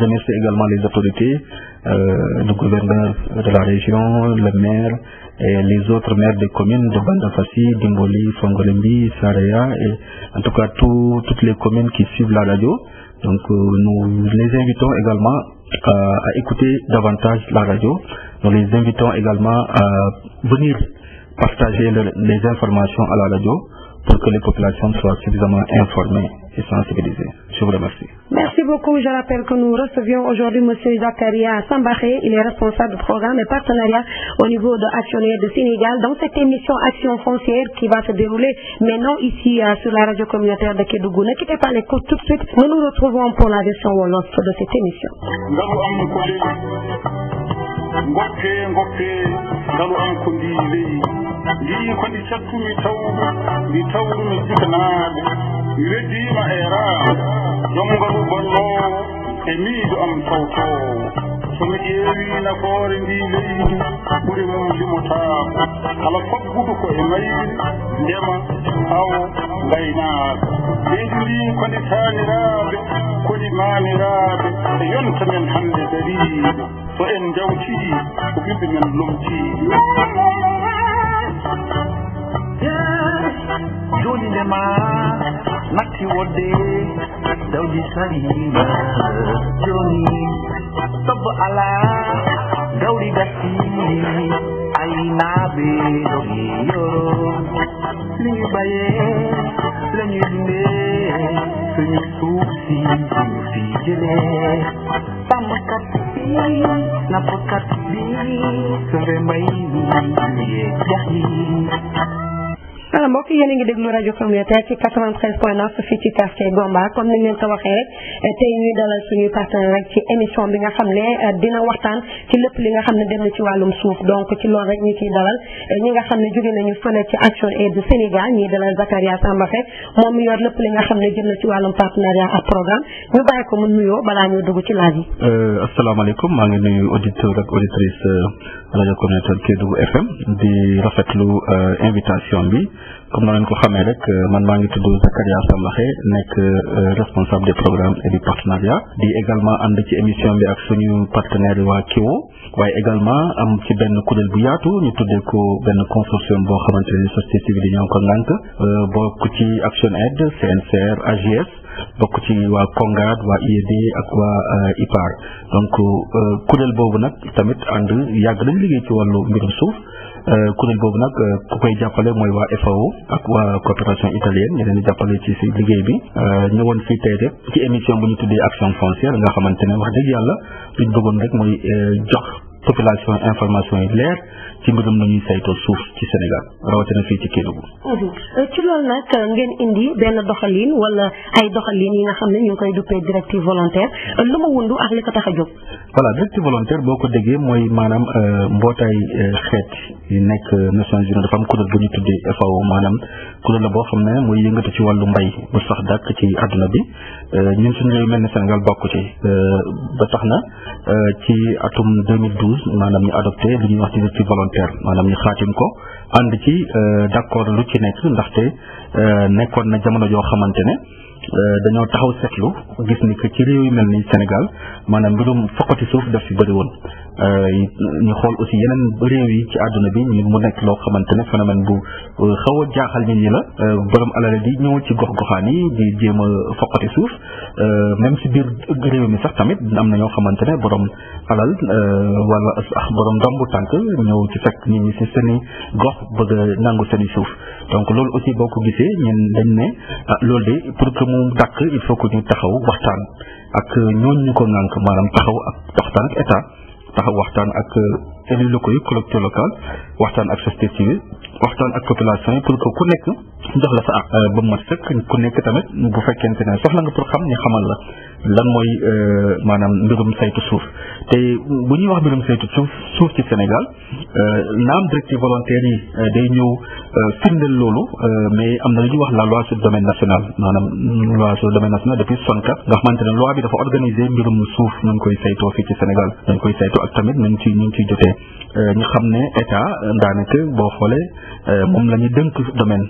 Remercier également les autorités, le gouverneur de la région, le maire et les autres maires des communes de Bandafassi, Dimboli, Fongolembi, Saraya et en tout cas toutes les communes qui suivent la radio. Donc nous les invitons également à écouter davantage la radio. Nous les invitons également à venir partager les informations à la radio pour que les populations soient suffisamment informées et sensibilisées. Je vous remercie. Merci beaucoup. Je rappelle que nous recevions aujourd'hui M. Zakaria Sambaché. Il est responsable de programme et partenariat au niveau de Actionnaires de Sénégal dans cette émission Action foncière qui va se dérouler maintenant ici sur la radio communautaire de Kédougou. Ne quittez pas l'écoute tout de suite. Nous nous retrouvons pour la version Wolof de cette émission. Ndi ko ndi cattumi tawmi jitanaade mi weddima e raa jongalu bollowo e miijo am tawtowo somi ƴeewi nafoore ndi leydi ɓuri mum limotaako kala faggudu ko e mayri ndema awo ngaynaaka leydi ndi ko ndi taaniraaɓe kodi maamiraaɓe e yonta men hannde dariiɓe so en jawtii ko ɓiɓɓe men lomtiiɓe joni ndema natti wodde dawdi sarima joni tobbo ala gawri gattini aynaɓe dogi yoro liñu baye lañu dinde suñu suusi suñu fi jële sàmmkat bi nappkat bi sore mbay mi ye jax yi voilà mbokk yéen a ngi déglu rajo communautaire ci 93.9 fii ci quartier Gomba comme ni ngeen ko waxee rek tey ñuy dalal suñuy partenaire rek ci émission bi nga xam ne dina waxtaan ci lépp li nga xam ne dem na ci wàllum suuf donc ci loolu rek ñu ciy dalal ñi nga xam ne jóge nañu fële ci Action Aid du Sénégal ñuy dalal Zakaria Sambaché moom mi yor lépp li nga xam ne jëm na ci wàllum partenariat ak programme ñu bàyyi ko mu nuyoo balaa ñu dugg ci laaj yi. asalaamaaleykum maa ngi nuyu auditeur ak auditrice rajo communautaire Kédougou FM di rafetlu invitation bi. Comme nous l'avons dit, man maa ngi tudd Zakaria Sambaché nekk responsable des programmes et du partenariat di également ànd ci émission bi ak suñu partenaire yi waa KEO waaye également am ci benn kuréel bu yaatu ñu tuddee ko benn consortium boo xamante ne société civile yi ñoo ko ngànk bokk ci Action Aid CNCR AGS bokk ci waa Congad waa IED ak waa IPAR donc kuréel boobu nag tamit ànd yàgg nañ liggéey ci wàllu mbirum suuf kuréel boobu nag ku koy jàppale mooy waa FAO ak waa coopération italienne ñu leen di jàppale ci si liggéey bi ñëwoon fii tey rek ci émission bu ñu tuddee action foncière nga xamante ne wax dëgg yàlla li ñu bëggoon rek mooy jox population information yi leer ci mbirum nu ñuy saytoo suuf ci Sénégal rawatina fii ci Kédougou. ci loolu nag ngeen indi benn doxalin wala ay doxalin yi nga xam ne ñu ngi koy duppee directive volontaire lu ma wundu ak li ko tax a jóg. voilà directive volontaire boo ko déggee mooy maanaam mbootaay xeet yi nekk Nations Unies dafa am kuréel bu ñu tuddee FAO maanaam kuréel la boo xam ne mooy yëngatu ci wàllu mbay bu sax dàkk ci àdduna bi ñun suñu réew mel ni Sénégal bokk ci ba tax na ci atum 2012 maanaam ñu adopté lu ñuy wax directive volontaire maanaam ñu xaatim ko ànd ci d'accord lu ci nekk ndaxte nekkoon na jamono joo xamante ne dañoo taxaw seetlu gis ni que ci réew yu mel ni Sénégal maanaam mbirum foqati suuf daf fi bëri woon ñu xool aussi yeneen réew yi ci àdduna bi mu nekk loo xamante ne phénomène bu xaw a jaaxal nit ñi la borom alal di ñëw ci gox-goxaan yi di jéem a foqati suuf même si biir réew mi sax tamit am na ñoo xamante ne borom alal wala borom ndombu tànk ñëw ci fekk nit ñi si seeni gox bëgg a nangu seeni suuf donc loolu aussi boo ko gisee ñun dañ ne loolu de pour que mu dàkk il faut que ñu taxaw waxtaan ak ñooñu ñu ko ŋànk maanaam taxaw ak waxtaan ak état taxaw waxtaan ak élus locaux yi collectivité locale waxtaan ak société civile waxtaan ak population yi pour que ku nekk jox la sa ak ba mat sëkk ku nekk tamit bu fekkente ne soxla nga pour xam ñu xamal la lan mooy maanaam mbirum saytu suuf te bu ñuy wax mbirum saytu suuf ci Sénégal naam directive volontaire yi day ñëw firndeel loolu mais am na lu ñuy wax la loi sur le domaine national maanaam loi sur le domaine national depuis 64 nga xamante ne loi bi dafa organiser mbirum suuf ñu koy saytoo fii ci Sénégal dañ koy saytoo ak tamit ñu ciy jotee ñu xam ne état daanaka boo xoolee moom la ñu dënk domaine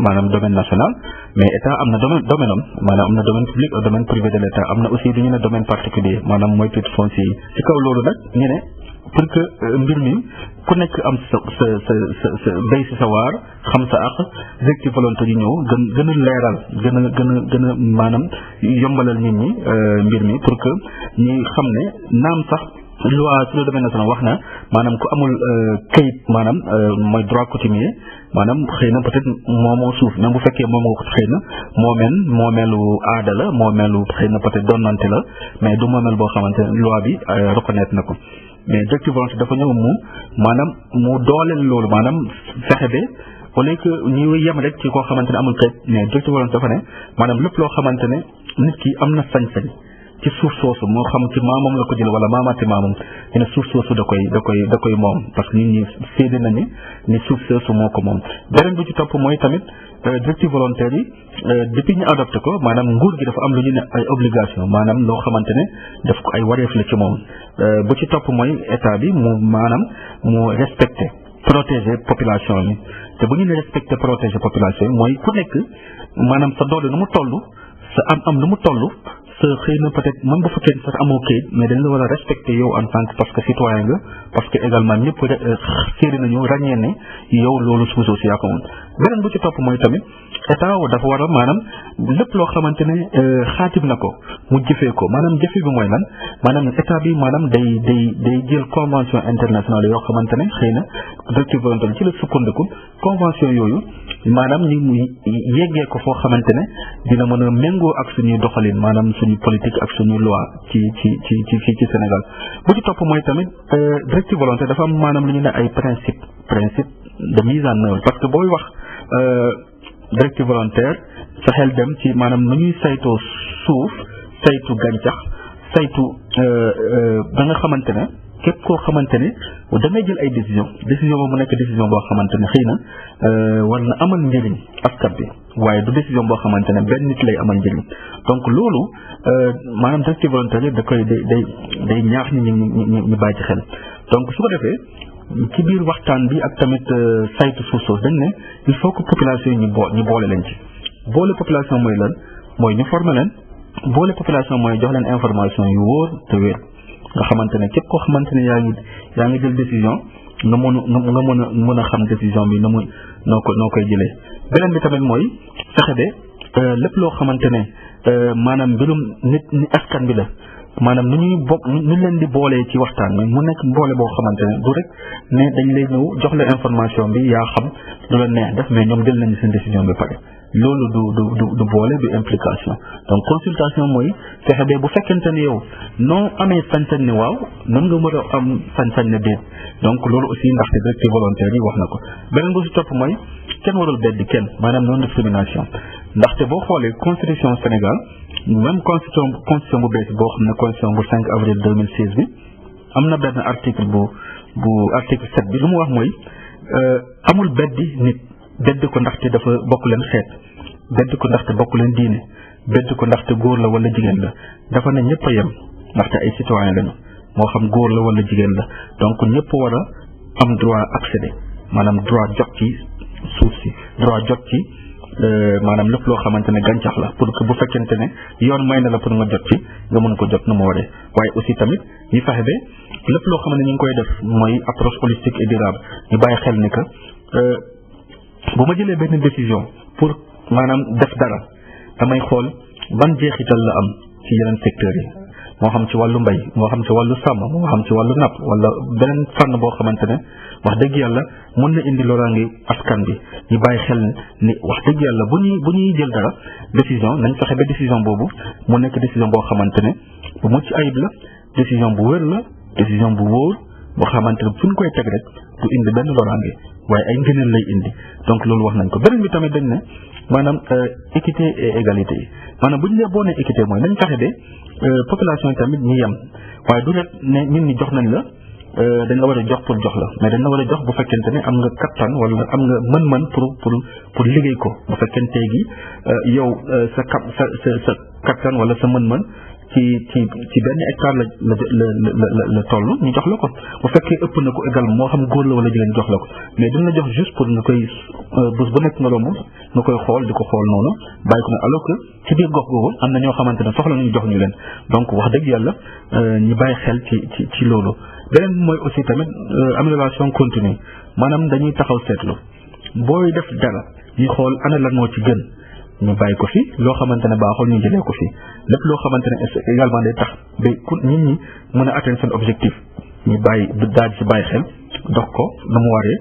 maanaam domaine national mais état am na domaine am maanaam am na domaine public ak domaine privé de l'état am na aussi lu ñu ne domaine particulier maanaam mooy titre foncier yi ci kaw loolu nag ñu ne pour que mbir mi ku nekk am sa béy si sa waar xam sa àq directive volontaire yi ñëw gën a leeral gën a maanaam yombalal nit ñi mbir mi pour que ñi xam ne naam sax loi sur le domaine national wax na maanaam ku amul kayit maanaam mooy droit coutumier maanaam xëy na peut-être moomoo suuf même bu fekkee moomoo xëy na moomeelu aada la moomeelu xëy na peut-être donnante la mais du moomeel boo xamante ne loi bi reconnaître na ko mais directive volontaire dafa ñëw maanaam mu dooleel loolu maanaam fexe ba au lieu que ñu yem rek ci koo xamante ne amul kayit mais directive volontaire dafa ne maanaam lépp loo xamante ne nit ki am na sañ-sañ ci suuf soosu moo xam ci maamam la ko jël wala maamaati maamam ñu ne suuf soosu da koy moom parce que nit ñi séede nañu ni suuf soosu moo ko moom. beneen bi ci topp mooy tamit directive volontaire yi depuis ñu adopté ko maanaam nguur gi dafa am lu ñu ne ay obligation maanaam loo xamante ne daf ko ay wareef la ci moom bu ci topp mooy état bi mu respecté protéger population bi te bu ñu ne respecté protéger population yi mooy ku nekk maanaam sa doole nu mu toll sa am nu mu toll. xëy na peut-être même bu fekkee sax amoo kayit mais dañ la war a respecter yow en tant que parce que citoyen nga parce que également ñëpp séeri nañu ràññee ne yow loolu suuf si yaa ko moom beneen bu ci topp mooy tamit état dafa war a maanaam lépp loo xamante ne xaatim na ko mu jëfee ko maanaam jëfe bi mooy lan maanaam état bi maanaam day jël convention internationale yoo xamante ne xëy na directive volontaire ci la sukkandiku convention yooyu maanaam ñu yeggee ko foo xamante ne dina mën a méngoo ak suñuy doxalin maanaam suñu politique ak suñu loi ci Sénégal bu ci topp mooy tamit directive volontaire dafa am maanaam lu ñu ne ay principe de mise en œuvre parce que booy wax directive volontaire sa xel dem ci maanaam nu ñuy saytoo suuf saytu gàncax saytu ba nga xamante ne képp koo xamante ne da ngay jël ay décision boobu mu nekk décision boo xamante ne xëy na war na amal njëriñ askan bi waaye du décision boo xamante ne benn nit lay amal njëriñ donc loolu maanaam directive volontaire da koy day ñaax ñi bàyyi ci xel donc su ko defee ci biir waxtaan bi ak tamit saytu suuf soosu dañ ne il faut que population yi ñu boole leen ci boole population mooy lan mooy ñu former leen boole population mooy jox leen information yu wóor te wér nga xamante ne képp koo xamante ne yaa ngi jël décision nga mën a xam décision bi noo koy jëlee beneen bi tamit mooy fexe ba lépp loo xamante ne maanaam mbirum nit ñi askan bi la maanaam nu leen di boolee ci waxtaan bi mu nekk boole boo xamante ne du rek ne dañ lay ñëw jox la information bi yaa xam lu la neex def mais ñoom jël nañu seen décision bi pare loolu du boole du implication donc consultation mooy fexe ba bu fekkente ne yow noo amee sañ-sañ ne waaw nan nga mën a am sañ-sañ ne déet donc loolu aussi ndaxte directive volontaire yi wax na ko beneen bu si topp mooy kenn warul beddi kenn maanaam non discrimination ndaxte boo xoolee constitution Sénégal même constitution bu bees boo xam ne constitution bu 5 avril 2016 bi am na benn article bu article 7 bi lu mu wax mooy amul beddi nit beddi ko ndaxte dafa bokk leen xeet beddi ko ndaxte bokk leen diine beddi ko ndaxte góor la wala jigéen la dafa ne ñëpp a yem ndaxte ay citoyen lañu moo xam góor la wala jigéen la donc ñëpp war a am droit accéder maanaam droit jot ci suuf si droit jot ci maanaam lépp loo xamante ne gàncax la pour que bu fekkente ne yoon may na la pour nga jot ci nga mën ko jot nu mu waree waaye aussi tamit ñu fexe ba lépp loo xam ne ñu ngi koy def mooy approche holistique et durable ñu bàyyi xel ni que bu ma jëlee benn décision pour maanaam def dara damay xool ban jeexital la am ci yeneen secteurs yi moo xam ci wàllu mbay moo xam ci wàllu sàmm moo xam ci wàllu napp wala beneen fànn boo xamante ne wax dëgg yàlla mën na indi loraange askan bi ñu bàyyi xel ni wax dëgg yàlla bu ñuy jël dara décision nañ fexe ba décision boobu mu nekk décision boo xamante ne bu mucc ayib la décision bu wér la décision bu wóor boo xamante ne fu ñu koy teg rek du indi benn loraange waaye ay ngëneel lay indi donc loolu wax nañ ko beneen bi tamit dañ ne maanaam équité et égalité yi maanaam bu ñu nee boo nee équité mooy nañ fexe de population yi tamit ñi yem waaye du rek ne ñun ñi jox nañ la dañ la war a jox pour jox la mais dañ la war a jox bu fekkente ne am nga kattan wala am nga mën-mën pour liggéey ko bu fekkente gi yow sa kattan wala sa mën-mën ci benn hectare la toll ñu jox la ko bu fekkee ëpp na ko également moo xam góor la wala jigéen jox la ko mais dañ la jox juste pour nga koy bés bu nekk nga romb nga koy xool di ko xool noonu bàyyi ko ne alors que ci biir gox googu am na ñoo xamante ne soxla nañu jox ñu leen donc wax dëgg yàlla ñu bàyyi xel ci loolu beneen mooy aussi tamit amélioration continue maanaam dañuy taxaw seetlu booy def dara ñu xool ana lan moo ci gën ñu bàyyi ko fi loo xamante ne baaxul ñu jëlee ko fi lépp loo xamante ne également day tax ba nit ñi mën a atteindre seen objectif ñu daal ci bàyyi xel dox ko na mu waree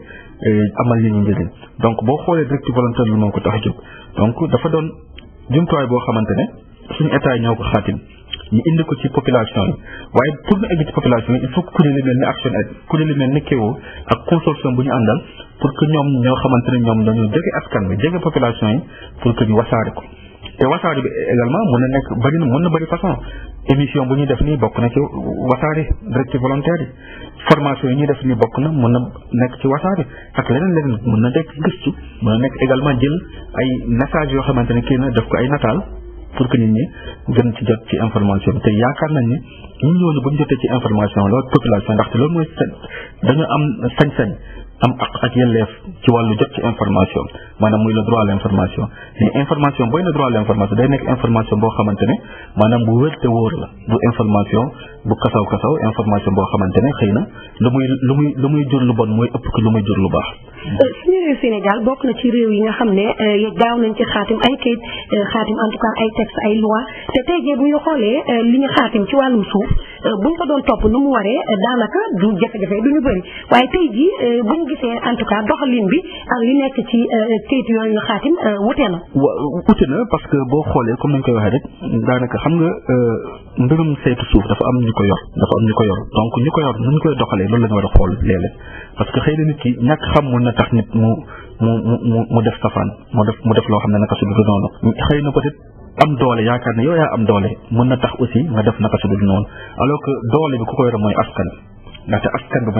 amal li ñu njëriñ donc boo xoolee directive volontaire lu moo ko tax a jóg donc dafa doon jumtuwaay boo xamante ne suñu état yi ñoo ko xaatim ñu indi ko ci population yi waaye pour ñu egg ci population yi il faut que kuréel yi mel ni Action Aid kuréel yi mel ni Kéo ak consortium bu ñu àndal pour que ñoom ñoo xamante ne ñoom dañoo jege askan bi jege population yi pour que ñu wasaare ko te wasaare bi également mën na nekk mën na bëri façon émission bu ñuy def nii bokk na ci wasaare directive volontaire yi formation yi ñuy def nii bokk na mën na nekk ci wasaare ak leneen mën na nekk gëstu mën na nekk également jël ay message yoo xamante ne kii na def ko ay nataal pour que nit ñi gën ci jot ci information bi te yaakaar nañ ni ñun ñooñu bu ñu jotee ci information loolu population ndaxte loolu mooy dañu am sañ-sañ am ak yelleef ci wàllu jot ci information maanaam muy le droit à l'information mais information booy na droit à l'information day nekk information boo xamante ne maanaam bu wér te wóor la du information bu kasaw information boo xamante ne xëy na lu muy jur lu bon mooy ëpp ki lu muy jur lu baax. suñu réew Sénégal bokk na ci réew yi nga xam ne gaaw nañ ci xaatim ay kayit xaatim en tout cas ay texte ay loi te tey jii bu ñu xoolee li ñu xaatim ci wàllum suuf buñ ko doon topp nu mu waree daanaka du jafe-jafe du ñu bëri waaye tey jii buñ gisee en tout cas doxalin bi ak li nekk ci kayit yooyu ñu xaatim wute na. wute na parce que boo xoolee comme nañ koy waxee rek daanaka xam nga mbirum saytu suuf dafa am ñu ko yor donc ñu ko yor nu ñu koy doxalee loolu la ñu war a xool léeg-léeg parce que xëy na nit ki ñàkk xam mën na tax nit mu def safaan mu def loo xam ne naka su dul noonu xëy na peut-être am doole yaakaar ne yow yaa am doole mën na tax aussi nga def naka su dul noonu alors que doole bi ku ko yor mooy askan ndaxte askan bi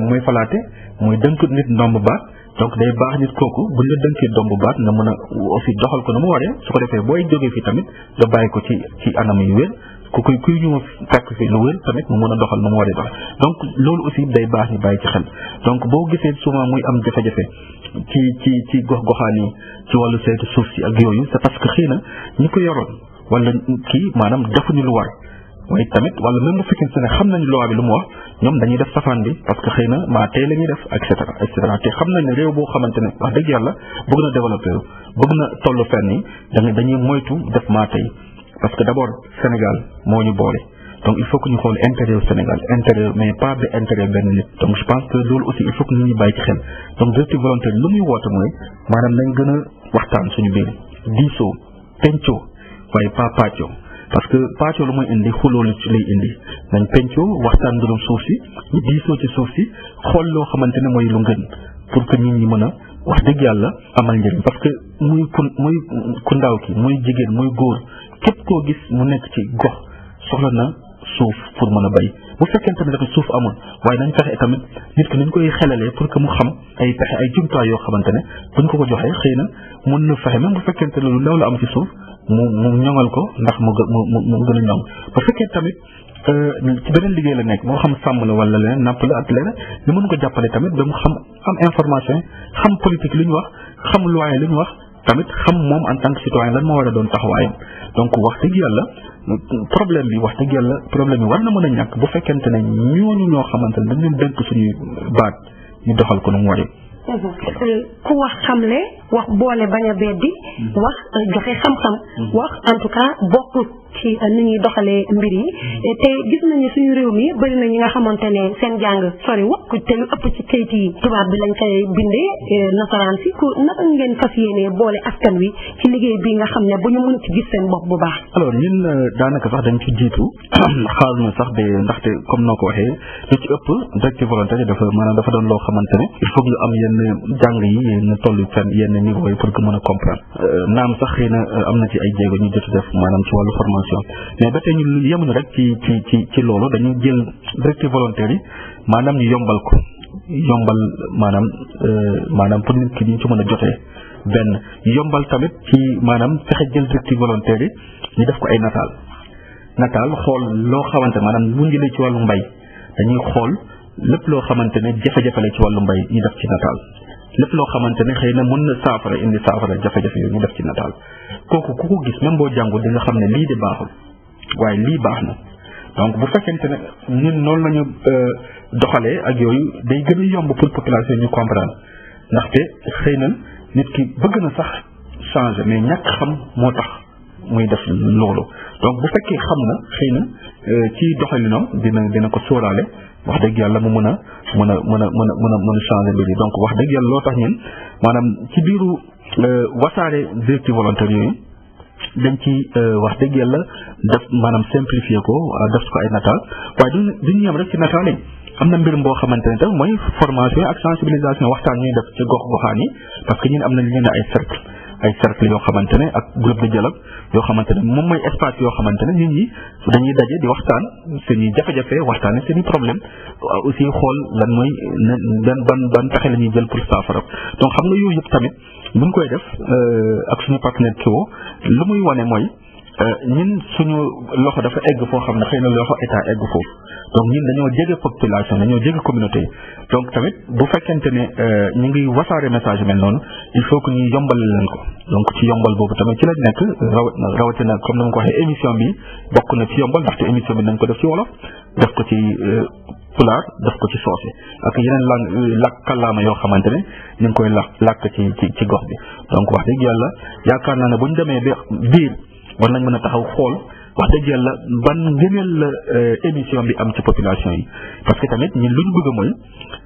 mooy falaate mooy dënk nit ndomb baat donc day baax nit kooku buñ la dënkee ndomb baat nga mën a aussi doxal ko na mu waree su ko defee booy jógee fi tamit nga bàyyi ko ci anam yu wér kuy ñu fekk fi lu wér tamit mu mën a doxal na mu waree dox donc loolu aussi day baax ñu bàyyi ci xel donc boo gisee souvent muy am jafe-jafe ci gox-goxaan yi ci wàllu saytu suuf si ak yooyu c'est parce que xëy na ñi ko yoroon wala kii maanaam defuñu lu war waaye tamit wala même bu fekkee ne xam nañu loi bi lu mu wax ñoom dañuy def safaan bi parce que xëy na maa tey la ñuy def et cetera te xam nañ ne réew boo xamante ne wax dëgg yàlla bëgg na développé bëgg na tollu fenn yi dañuy moytu def maa tey parce que d'abord Sénégal moo ñu boole donc il faut que ñu xool intérêt Sénégal intérêt mais pas de intérêt benn nit donc je pense que loolu aussi il faut que nit ñi bàyyi ci xel donc directive volontaire lu muy woote mooy maanaam nañ gën a waxtaan suñu biir diisoo pencoo waaye pas pàccoo parce que pàccoo lu muy indi xuloo lu ci lay indi nañ pencoo waxtaan mbirum suuf si ñu diisoo ci suuf si xool loo xamante ne mooy lu ngën pour que nit ñi mën a wax dëgg yàlla amal njëriñ parce que muy ku ndaw ki muy jigéen muy góor képp koo gis mu nekk ci gox soxla na suuf pour mën a bay bu fekkente ne dafa suuf amul waaye nañ fexe tamit nit ki nañ koy xelalee pour que mu xam ay pexe ay jumtuwaay yoo xamante ne buñ ko joxee xëy na mën na fexe même bu fekkente ne lu ndaw la am ci suuf mu ñoŋal ko ndax mu gën a ñoŋ bu fekkee tamit ci beneen liggéey la nekk moo xam sàmm la wala leneen napp la ak leneen ñu mën ko jàppale tamit ba mu xam am information xam politique li ñu wax xam loi li ñu wax tamit xam moom en tant que citoyen lan moo war a doon taxawaayam donc wax dëgg yàlla problème bi war na mën a ñàkk bu fekkente ne ñooñu ñoo xamante ne dañ leen dénk suñuy baat ñu doxal ko nu mu waree. ku wax xamle wax boole bañ a beddi wax joxe xam-xam wax en tout cas bokk ci ni ñuy doxalee mbir yi te gis nañu suñu réew mi bëri na ñi nga xamante ne seen jàng sori wax te lu ëpp ci kayit yi tubaab bi lañ koy bindee nasaraan si ku naka ngeen fas yéenee boole askan wi ci liggéey bi nga xam ne bu ñu mën ci gis seen bopp bu baax. alors ñun daanaka sax dañ ci jiitu xaar ñu sax de ndaxte comme noo ko waxee lu ci ëpp directive volontaire dafa doon loo xamante ne il faut que ñu am yenn jàng yi ñu toll fenn yenn niveau yi pour que mën a comprendre naam sax xëy na am na ci ay jéego ñu jot def maanaam ci wàllu formation mais ba tey ñu yemuñu rek ci loolu dañu jël directive volontaire yi maanaam ñu yombal ko maanaam pour nit ki ñu ci mën a jotee benn yombal tamit ci maanaam fexe jël directive volontaire yi ñu def ko ay nataal xool loo xamante maanaam bu njëlee ci wàllu mbay dañuy xool lépp loo xamante ne jafe-jafe la ci wàllu mbay ñu def ci nataal lépp loo xamante ne xëy na mën na indi saafara jafe-jafe yooyu ñu def ci nataal kooku ku ko gis même boo jàngul di nga xam ne lii de baaxul waaye lii baax na donc bu fekkente ne ñun noonu la ñu doxalee ak yooyu day gën a yomb pour population ñu comprendre ndaxte xëy na nit ki bëgg na sax changer mais ñàkk xam moo tax muy def loolu donc bu fekkee xam na xëy na ci doxalinam dina ko sóoraale wax dëgg yàlla mu mën a changer mbir yi donc wax dëgg yàlla loo tax ñun maanaam ci biiru wasaare directive volontaire yooyu dañ ci wax dëgg yàlla def maanaam simplifier ko def ko ay nataal waaye duñu yem rek ci nataal yi am na mbir boo xamante ne tam mooy formation ak sensibilisation waxtaan ñuy def ci gox-goxaan yi parce que ñun am nañ ñu ne ay cercle yoo xamante ne ak groupe de dialogue yoo xamante ne moom mooy espace yoo xamante ne nit ñi dañuy daje di waxtaan seen i jafe-jafe waxtaane seen i problème aussi xool lan mooy ban pexe la ñuy jël pour saafara donc xam nga yooyu yëpp tamit buñ koy def ak suñu partenaire Kio lu muy wane mooy ñun suñu loxo dafa egg foo xam ne xëy na loxo état egg foofu donc ñun dañoo jege population dañoo jege communauté yi donc tamit bu fekkente ne ñu ngi wasaare message mel noonu il faut que ñu yombal leen ko donc ci yombal boobu tamit ci la nekk rawatina comme ni ma ko waxee émission bi bokk na ci yombal ndaxte émission bi nañ ko def ci wolof def ko ci pulaar def ko ci soose ak yeneen làkk kàllaama yoo xamante ne ñu ngi koy làkk ci gox bi donc wax dëgg yàlla yaakaar naa ne bu ñu demee ba biir war nañ mën a taxaw xool wax dëgg yàlla ban ngëneel la émission bi am ci population yi parce que tamit ñun lu ñu bëgg mooy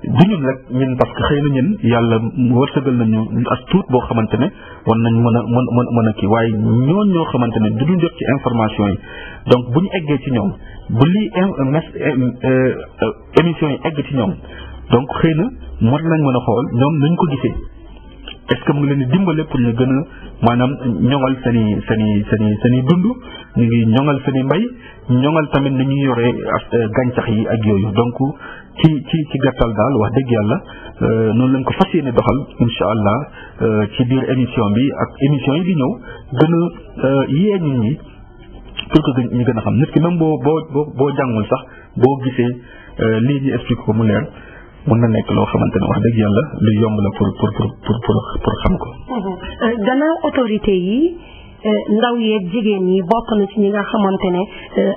du ñun rek ñun parce que xëy na ñun yàlla wërsëgal nañu as tuut boo xamante ne war nañ mën a kii waaye ñoo xamante ne du ñu jot ci information yi donc bu ñu eggee ci ñoom bu lii émission yi egg ci ñoom donc xëy na war nañ mën a xool ñoom nañ ko gisee est-ce que mu ngi leen di dimbale pour ñu gën a maanaam ñoŋal seen i dund ñu ngi ñoŋal seen i mbay ñoŋal tamit ni ñuy yoree gàncax yi ak yooyu donc ci gàttal daal wax dëgg yàlla noonu lañ ko fas yéene doxal incha allah ci biir émission bi ak émission yi di ñëw gën a yee nit ñi pour que ñu gën a xam nit ki même boo jàngul sax boo gisee lii ñu expliqué ko mu leer mën na nekk loo xamante ne wax dëgg yàlla lu yomb la pour xam ko. gannaaw autorité yi ndaw yeeg jigéen ñi bokk na ci ñi nga xamante ne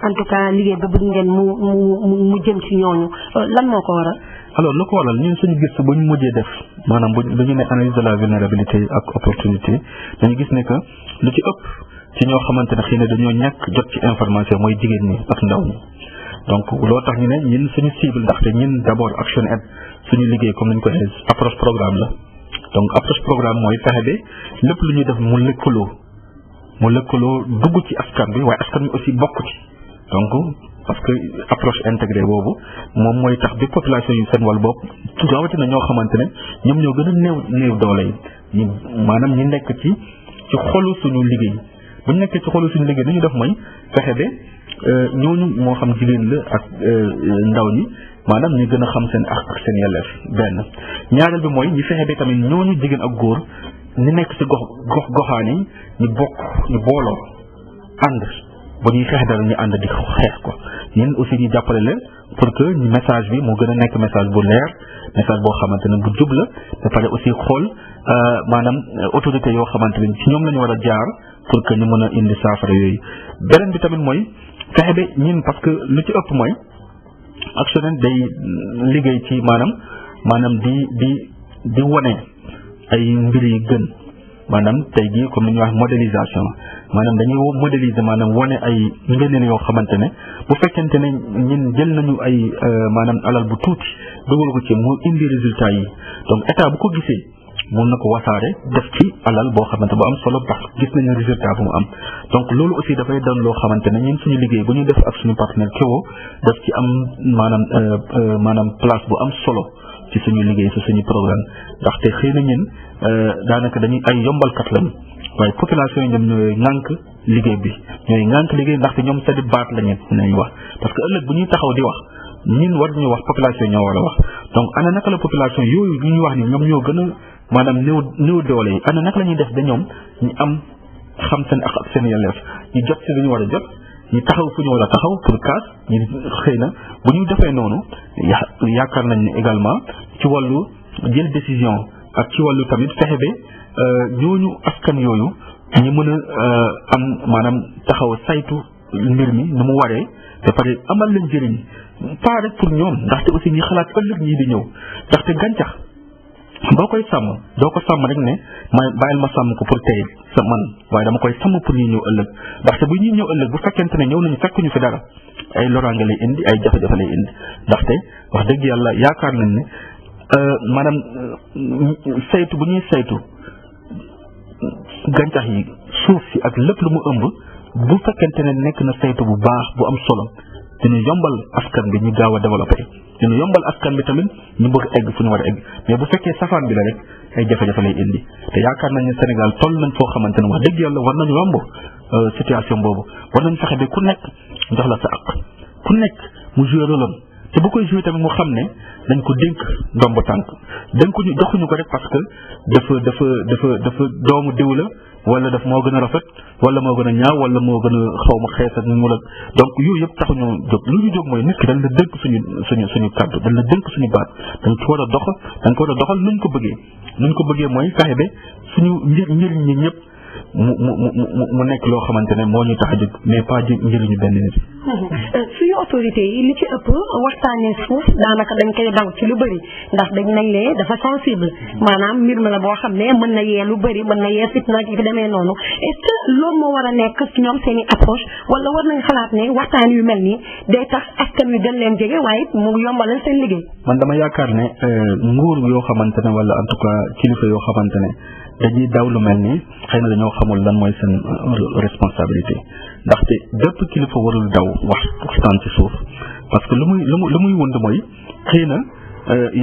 en tout cas liggéey bi bëgg ngeen mu jëm ci ñooñu lan moo ko waral. alors lu ko waral ñun suñu gëstu bu ñu mujjee def maanaam bu ñu ne analyse de la vulnérabilité ak opportunité dañu gis ne que lu ci ëpp ci ñoo xamante ne xëy na dañoo ñàkk jot ci information mooy jigéen ñi ak ndaw ñi. donc loo tax ñu ne ñun suñu cible ndaxte ñun d'abord Action Aid suñu liggéey comme ni ñu ko waxee approche programme la donc approche programme mooy fexe ba lépp lu ñuy def mu lëkkaloo dugg ci askan bi waaye askan bi aussi bokk ci donc parce que approche intégrée boobu moom mooy tax bi population yu seen wàll bopp rawatina ñoo xamante ne ñoom ñoo gën a néew doole yi maanaam ñi nekk ci xolu suñu liggéey bu ñu nekkee ci xolu suñu liggéey li ñu def mooy fexe ba ñooñu moo xam jigéen la ak ndaw ñi maanaam ñu gën a xam seen ak seen yelleef benn ñaareel bi mooy ñu fexe ba tamit ñooñu jigéen ak góor ñu nekk ci goxaan yi ñu booloo ànd ba ñuy xeex dara ñu ànd di xeex ko ñun aussi ñu jàppale leen pour que message bi moo gën a nekk message bu leer message boo xamante ne bu jub la ba pare aussi xool maanaam autorité yoo xamante ne ci ñoom la ñu war a jaar pour que ñu mën a indi saafara yooyu. beneen bi tamit mooy fexe ba ñun parce que lu ci ëpp mooy Action day liggéey ci maanaam di wane ay mbir yi gën. maanaam tey jii comme ni ñuy wax modélisation maanaam dañuy modéliser maanaam wane ay ngëneel yoo xamante ne bu fekkente ne ñun jël nañu ay maanaam alal bu tuuti dugal ko ci mu indi résultat yi donc état bu ko gisee mun na ko wasaare def ci alal boo xamante bu am solo parce que gis nañu résultat bu mu am donc loolu aussi dafay doon loo xamante ne ñun suñu liggéey bu ñuy def ak suñu partenaire Kéwo daf ci am maanaam place bu am solo ci suñu liggéey ci suñu programme ndaxte xëy na ñun daanaka dañuy ay yombalkat lañu waaye population yi ñoom ñooy ŋànk liggéey bi ñooy ŋànk liggéey ndaxte ñoom seen baat lañu nañu wax parce que ëllëg bu ñuy taxaw di wax ñun war ñu wax population ñoo war a wax donc ana naka la population yooyu ñu wax ni ñoom ñoo gën a maanaam néew doole yi ana naka la ñuy def ba ñoom ñu am xam seen ak seen yelleef ñu jot ci li ñu war a jot ñu taxaw fu ñu war a taxaw pour kaas ñu xëy na bu ñu defee noonu yaakaar nañ ne également ci wàllu jël décision ak ci wàllu tamit fexe ba ñooñu askan yooyu ñu mën a am maanaam taxaw saytu mbir mi nu mu waree te pare amal leen njëriñ pas rek pour ñoom ndaxte aussi ñi xalaat ëllëg ñii di ñëw ndaxte gàncax boo koy sàmm doo ko sàmm rek ne bàyyil ma sàmm ko pour tey sa man waaye dama koy sàmm pour ñuy ñëw ëllëg ndaxte bu ñuy ñëw ëllëg bu fekkente ne ñëw nañu fekkuñu fi dara ay loraange lay indi ay jafe-jafe lay indi ndaxte wax dëgg yàlla yaakaar nañ ne maanaam saytu bu ñuy saytu gàncax yi suuf si ak lépp lu mu ëmb bu fekkente ne nekk na saytu bu baax bu am solo dina yombal askan bi ñu gaaw a développé dina yombal askan bi tamit ñu bëgg egg fu ñu war a egg mais bu fekkee safaan bi la rek ay jafe-jafe lay indi te yaakaar nañ ne Sénégal toll nañ foo xamante ne wax dëgg yàlla war nañu yomb situation boobu war nañ fexe ba ku nekk jox la sa ak ku nekk mu joué rôle am te bu koy joué tamit mu xam ne dañ ko dénk ndomb tànk joxuñu ko rek parce que dafa doomu diw la wala daf moo gën a rafet wala moo gën a ñaaw wala moo gën a xaw ma xees ak mu la donc yooyu yëpp taxuñu jóg lu ñu jóg mooy nit ki dañ la dénk suñu kàddu dañ la dénk suñu baat dañ ko war a doxal nuñ ko bëggee mooy fexe ba suñu njëriñ ñi ñëpp mu nekk loo xamante ne moo ñu tax a jóg mais pas njëriñu benn nit. suñu autorité yi li ci ëpp waxtaanee suuf daanaka dañ koy daw ci lu bëri ndax dañ nañ ne dafa sensible maanaam mbir mi la boo xam ne mën na yee lu bëri mën na yee fitna ak demee noonu est-ce que loolu moo war a nekk ci ñoom seen i approche wala war nañ xalaat ne waxtaan yu mel nii day tax askan wi gën leen jege waaye mu yombalal seen liggéey. man dama yaakaar ne nguur yoo xamante ne wala en tout cas kilifa yoo xamante ne dañuy daw lu mel nii xëy na dañoo xamul lan mooy seen responsabilité ndaxte bépp kilifa warul daw waxtaan ci suuf parce que lu muy wund mooy xëy na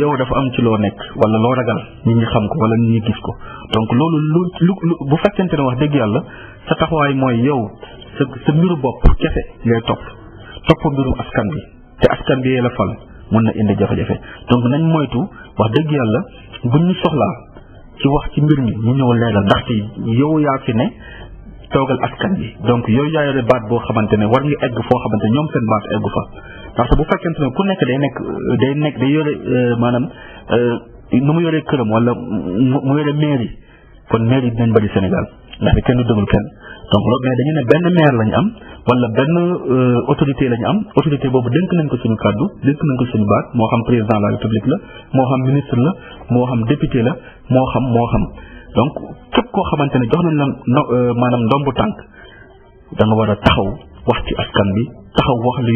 yow dafa am ci loo nekk wala loo ragal nit ñi xam ko wala nit ñi gis ko donc loolu lu bu fekkente ne wax dëgg yàlla sa taxawaay mooy yow sa mbiru bopp kese ngay topp mbiru askan bi te askan bi yee la fal mën na indi jafe-jafe donc nañ moytu wax dëgg yàlla buñ ñu soxlaa ci wax ci mbir mi ñu ñëw leeral ndaxte yow yaa fi ne toogal askan bi donc yooyu yaa yore baat boo xamante ne war nga egg foo xamante ne ñoom seen baat eggu fa ndaxte bu fekkente ne ku nekk day yore maanaam nu mu yoree këram wala mu yore mairie kon mairie yi dinañ bëri Sénégal ndaxte kenn du déglu kenn donc loolu mais dañu ne benn maire lañu am wala benn autorité lañu am autorité boobu dénk nañ ko suñu kàddu dénk nañ ko suñu baat moo xam président de la république la moo xam ministre la moo xam député la moo xam donc képp koo xamante ne jox nañ la maanaam ndombu tànk da nga war a taxaw wax ci askan bi taxaw wax li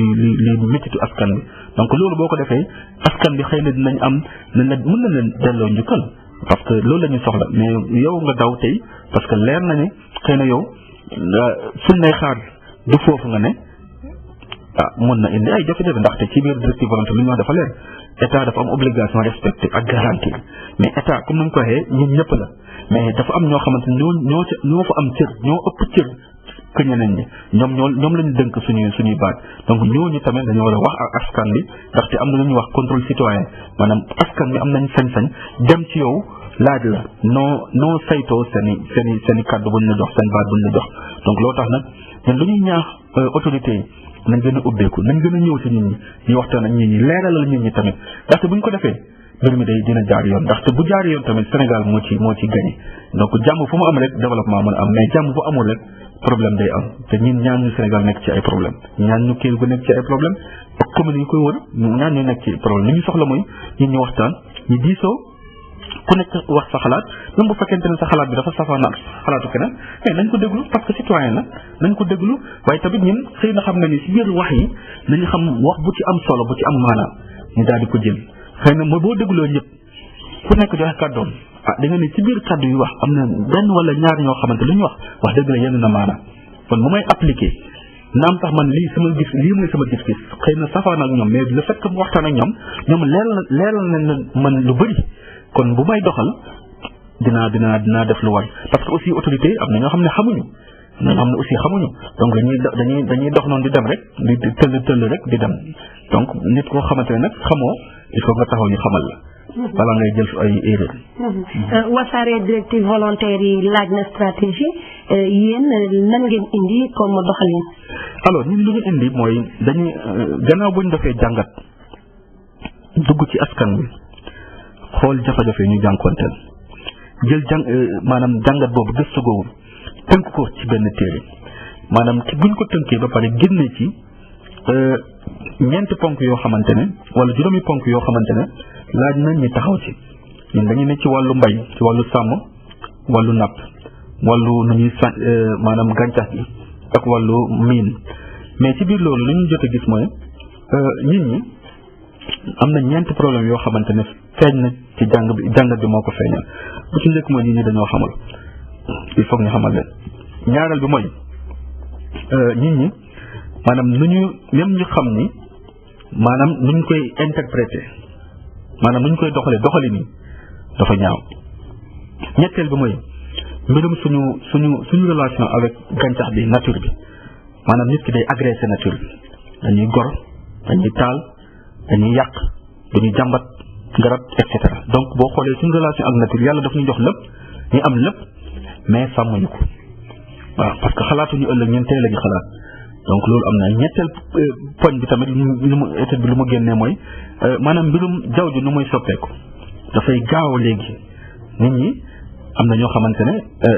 méttitu askan bi donc loolu boo ko defee askan bi xëy na dinañ am mën na leen delloo njukkal parce que loolu la ñuy soxla mais yow nga daw tey parce que leer na ne xëy na yow fuñ lay xaar du foofu nga ne mën na indi ay jafe-jafe ndaxte ci biir directive volontaire li ñu wax dafa leer état dafa am obligation respecté ak garantie mais état comme ni ñu ko waxee ñun ñëpp la mais dafa am ñoo xamante ne ñoo fa am cër ñoo ëpp cër que ñeneen ñi ñoom lañu dënk suñuy baat donc ñooñu tamit dañoo war a wax ak askan bi ndaxte am na lu ñuy wax contrôle citoyen maanaam askan bi am nañ sañ-sañ dem ci yow laaj la noo saytoo seen i kàddu buñ la jox seen baat buñ la jox donc loolu tax nag ñun lu ñuy ñaax autorité yi nañ gën a ubbeeku nañ gën a ñëw ci nit ñi ñu waxtaan ak nit ñi leeralal nit ñi tamit ndaxte buñ ko defee mbir mi dina jaar yoon ndaxte bu jaar yoon tamit Sénégal moo ci gagné donc jàmm fu mu am rek développement mën a am mais jàmm bu amul rek problème day am te ñun ñaan ñu Sénégal nekk ci ay problème ñaan ñu Kédougou nekk ci ay problème ak communes yi koy wër ñaan ñu nekk ci problème li ñu soxla mooy ñun ñu waxtaan ñu diisoo ku nekk wax sa xalaat même bu fekkente ne sa xalaat bi dafa safaana ak xalaatu keneen mais nañ ko déglu parce que citoyen la nañ ko déglu waaye tamit ñun xëy na xam nga ni si biir wax yi nañu xam wax bu ci am solo bu ci am maanaam ñu daal di ko jël xëy na mooy boo dégloo ñëpp ku nekk joxe kàddoom da nga ne ci biir kàddu yu wax am na benn wala ñaar ñoo xamante lu ñu wax dëgg la yenn na maanaam kon mu may appliqué naam sax man lii mooy sama gis-gis xëy na safaan ak ñoom mais le fait que mu waxtaan ak ñoom leeral nañ man lu bëri kon bu may doxal dinaa def lu war parce que aussi autorité am na ñoo xam ne xamuñu ñoo xam ne aussi xamuñu donc dañuy dox noonu di dem rek di tëll rek di dem donc nit koo xamante ne nag xamoo il faut nga taxaw ñu xamal la bala ngay jël ay erreur. Wassare directive volontaire yi laaj na stratégie yéen nan ngeen indi comme doxalin. alors ñun li ñu indi mooy dañuy gannaaw bu ñu defee jàngat dugg ci askan wi xool jafe-jafe ñu jànkuwanteel jël maanaam jàngat boobu gëstu googu tënk ko ci benn téere maanaam ci buñ ko tënkee ba pare génne ci ñeenti ponk yoo xamante ne wala juróomi ponk yoo xamante ne laaj nañ ñu taxaw ci ñun dañuy ne ci wàllu mbay ci wàllu sàmm wàllu napp wàllu nu ñuy maanaam gàncax gi ak wàllu miin mais ci biir loolu li ñu jot a gis mooy nit ñi am na ñeenti problème yoo xamante ne feeñ na ci jàngat bi moo ko feeñal bu ci njëkk mooy nit ñi dañoo xamul il faut ñu xamal leen ñaareel bi mooy nit ñi maanaam même ñu xam ni maanaam nu ñu koy interpréter maanaam nu ñu koy doxali nii dafa ñaaw ñetteel bi mooy mbirum suñu relation avec gàncax bi nature bi maanaam nit ki day agressé nature bi dañuy gor dañuy taal dañuy yàq dañuy jàmbat garab et cetera donc boo xoolee suñu relation ak nature yàlla daf ñu jox lépp ñu am lépp mais sàmmuñu ko waaw parce que xalaatuñu ëllëg ñun tey la ñu xalaat donc loolu am na ñetteel poñ bi tamit étude bi lu mu génnee mooy maanaam mbirum jaww ji nu muy soppeeku dafay gaaw léegi nit ñi am na ñoo xamante ne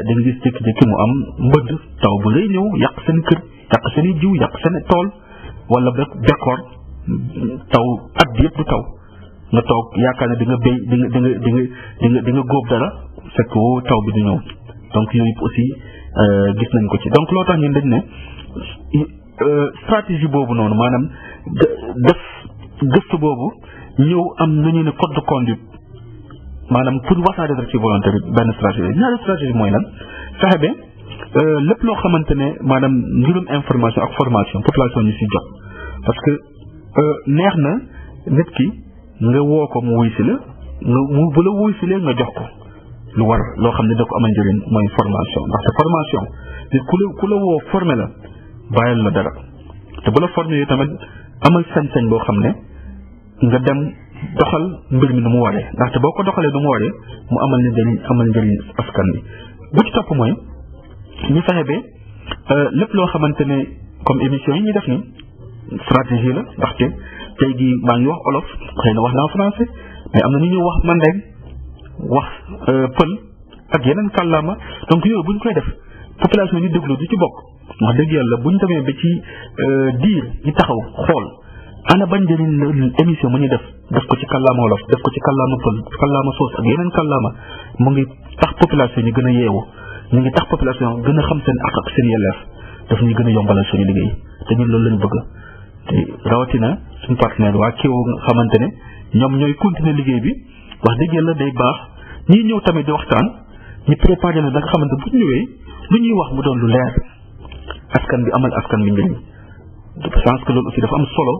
dañu gis jékki-jékki mu am mbënd taw bu lay ñëw yàq seen kër yàq seen i jiw yàq seen tool wala bekkoor taw at bi yëpp du taw nga toog yaakaar ne di nga béy di nga góob dara fekk woo taw bi du ñëw donc yooyu aussi gis nañ ko ci donc loo tax ñun dañ ne stratégie boobu noonu maanaam def gëstu boobu ñëw am nañu ne code de conduite maanaam pour Wassare Directive volontaire benn stratégie ñaari stratégie mooy lan fexe ba lépp loo xamante ne maanaam mbirum information ak formation population ñu si jot parce que neex na nit ki nga woo ko mu wuy si la mu bu la wuy si lee nga jox ko lu war loo xam ne da ko amal njëriñ mooy formation ndaxte formation nit ku la woo formé la bàyyil la dara te bu la formé yi tamit amal sañ-sañ boo xam ne nga dem doxal mbir mi nu mu waree ndaxte boo ko doxalee nu mu waree mu amal njëriñ askan bi bu ci topp mooy ñu fexe ba lépp loo xamante ne comme émission yi ñuy def ni stratégie la ndaxte tey jii maa ngi wax olof xëy na wax naa français mais am na ñu ñuy wax mandeng wax pël ak yeneen kàllaama donc yooyu bu ñu koy def population yi déglu du ci bokk wax dëgg yàlla bu ñu demee ba ci diir ñu taxaw xool ana ban njëriñ la émission mu ñuy def ko ci kàllaama wolof def ko ci kàllaama pël kàllaama soos ak yeneen kàllaama mu ngi tax population yi gën a yeewu ñu ngi tax population gën a xam seen ak seen yelleef daf ñuy gën a yombalal suñu liggéey te ñun loolu lañu bëgg te rawatina suñu partenaire waa Kédougou nga xamante ne ñoom ñooy continuer liggéey bi wax dëgg yàlla day baax ñii ñëw tamit di waxtaan ñu préparé na da nga xamante bu ñëwee lu ñuy wax mu doon lu leer askan bi amal askan bi njëriñ je pense que loolu aussi dafa am solo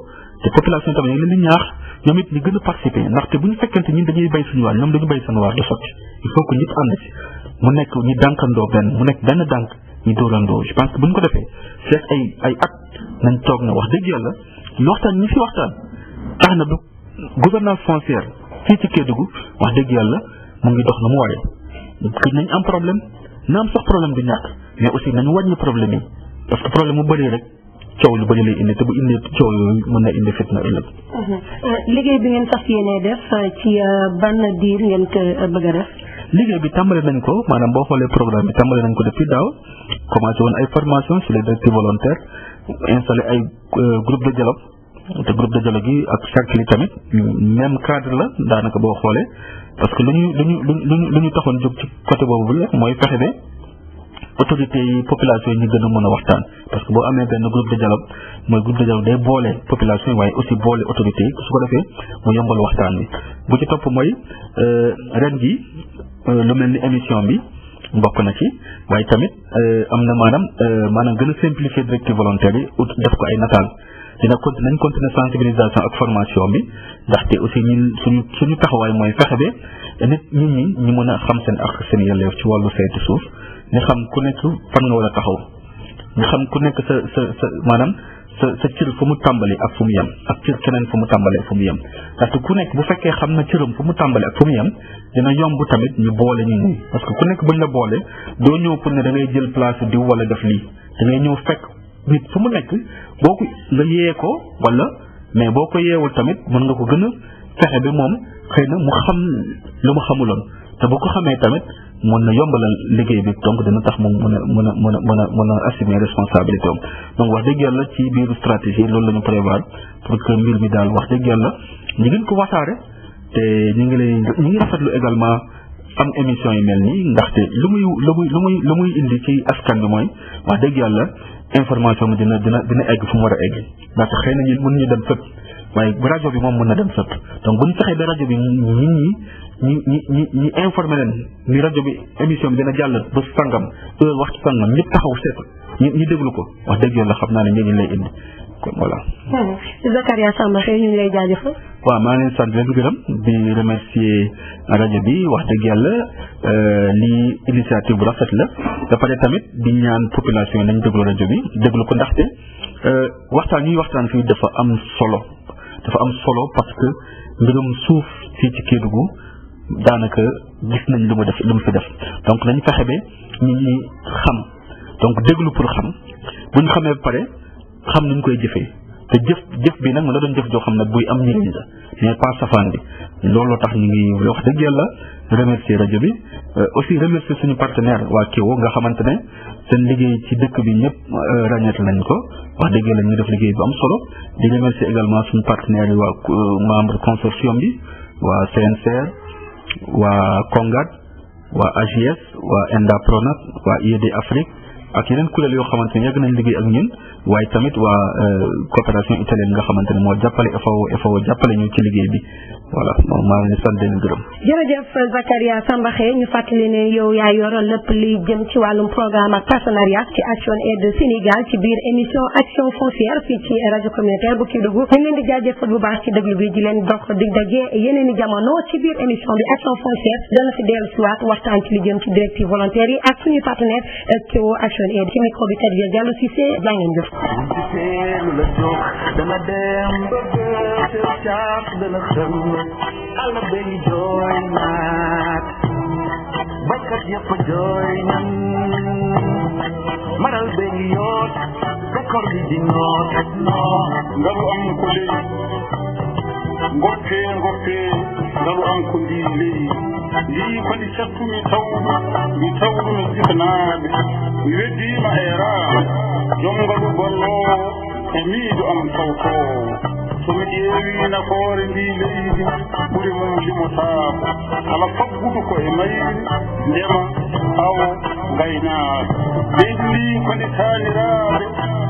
te population tamit ñu leen di ñaax ñoom it ñu gën a participer ndaxte bu ñu fekkente ñun dañuy bay suñu waar ñoom dañu bay seen waar du sotti il faut que ñëpp ànd ci mu nekk ñu dànkandoo benn mu nekk benn dànk ñu dóorandoo je pense que bu ñu ko defee fekk ay at nañ toog na wax dëgg yàlla ñu waxtaan ñi fi waxtaan tax na ba gouvernance foncière fii ci Kédougou wax dëgg yàlla mu ngi dox na mu waree que nañ am problème na am sax problème du ñàkk mais aussi nañu wàññi problème yi parce que problème mu bëri rek coow lu bëri lay indi te bu indee coow yooyu mën na indi fitna ëllëg. liggéey bi ngeen fas yéenee def ci ban diir ngeen ko bëgg a def. liggéey bi tàmbali nañ ko maanaam boo xoolee programme bi tàmbali nañ ko depuis daaw commencé woon ay formation sur les directives volontaires installé ay groupe de dialogue te groupe de dialogue yi ak cercle yi tamit même cadre la daanaka boo xoolee parce que lu ñu taxoon jóg ci côté boobu bu mooy fexe ne autorités yi population yi ñu gën a mën a waxtaan parce que boo amee benn groupe de dialogue mooy groupe de dialogue day boole population yi waaye aussi boole autorités yi su ko defee mu yombal waxtaan bi bu ci topp mooy ren ji lu mel ni émission bi bokk na ci waaye tamit am na maanaam gën a simplifier directive volontaire yi def ko ay nataal nañ continuer sensibilisation ak formation bi ndaxte aussi ñun suñu taxawaay mooy fexe ba nit ñi ñu mën a xam seen ak seen yelleef ci wàllu saytu suuf nga xam ku nekk fan nga war a taxaw nga xam ku nekk sa cër fu mu tàmbali ak fu mu yem ak cër keneen fu mu tàmbali ak fu mu yem ndaxte ku nekk bu fekkee xam na cëram fu mu tàmbali ak fu mu yem dina yomb tamit ñu boole ñu ñi parce que ku nekk buñ la boole doo ñëw pour ne da ngay jël place diw wala def lii da ngay ñëw fekk nit fu mu nekk boo ko nga yee ko wala mais boo ko yeewul tamit mën nga ko gën a fexe bi moom xëy na mu xam lu mu xamuloon te bu ko xamee tamit mën na yombalal liggéey bi donc dina tax moom mën a assumer responsabilité am donc wax dëgg yàlla ci biiru stratégie loolu la ñu prévoir pour que mbir mi daal wax dëgg yàlla ñu ngeen ko wasaare te ñu ngi rafetlu également am émission yi mel nii ndaxte lu muy indi ci askan bi mooy wax dëgg yàlla information bi dina egg fu mu war a egg ndaxte xëy na ñun mënuñu dem fépp waaye rajo bi moom mën na dem fépp donc bu ñu fexee ba rajo bi ñi informé leen ni rajo bi émission bi dina jàll ba sangam heure waxtu sangam ñëpp taxaw seet ñi déglu ko wax dëgg yàlla xam naa ne njëriñ lay indi kon voilà. Zakaria Samba xëy ñu ngi lay jaajëfal. waaw maa ngi leen sant leen gërëm di remercier rajo bi wax dëgg yàlla lii initiative bu rafet la ba pare tamit di ñaan population yi nañ déglu rajo bi déglu ko ndaxte waxtaan ñuy waxtaan fii dafa am solo parce que mbirum suuf fii ci Kédougou daanaka gis nañ lu mu fi def donc nañ fexe ba nit ñi xam donc déglu pour xam bu ñu xamee ba pare xam nuñ koy jëfee te jëf bi nag mën na doon jëf joo xam ne buy am njëriñ la mais pas safaan bi looloo tax ñu ngi wax dëgg yàlla remercier rajo bi aussi remercier suñu partenaire waa Kéwo nga xamante ne seen liggéey ci dëkk bi ñëpp ràññeet nañ ko wax dëgg yàlla ñu def liggéey bu am solo di remercier également suñu partenaires yi waa membre consortium bi waa CNCR waa Congat waa AGS waa ENDA Pronat waa IED Afrique ak yeneen kuréel yoo xamante ne yàgg nañ liggéey ak ñun waaye tamit waa coopération italienne nga xamante ne moo jàppale FAO jàppale ñu ci liggéey bi voilà moom maa ngi leen sant leen gërëm. jërëjëf Zakaria Samba ñu fàttali ne yow yaa yor lépp li jëm ci wàllum programme ak partenariat ci Action Aid Sénégal ci biir émission action foncière fii ci rajo communautaire bu Kédougou ñu leen di jaajëfal bu baax ci déglu bi di leen dox dig daje yeneen i jamono ci biir émission bi action foncière dana fi dellu si waat waxtaan ci li jëm ci directive volontaire yi ak suñuy partenaire Kéwo Action Aid ci micro bi Khadija Diallo Cissé jaa ngeen jëf. Alla bengi jooy naat baykat yëpp jooy nan maral bengi yoot bekor bi di noot ngaru am ko ley ngoppe ngaru am ko lii kadi sattumi tawmi jikanaɓe mi weddima e raa joom ngaru gollowo e miijo am tawtowo somi ƴeewi nafoore ndi leydi ɓuri mum limotaako kala faggudu ko e mayri ndema awo gaynaaɓe leydi ndi kodi taaniraaɓe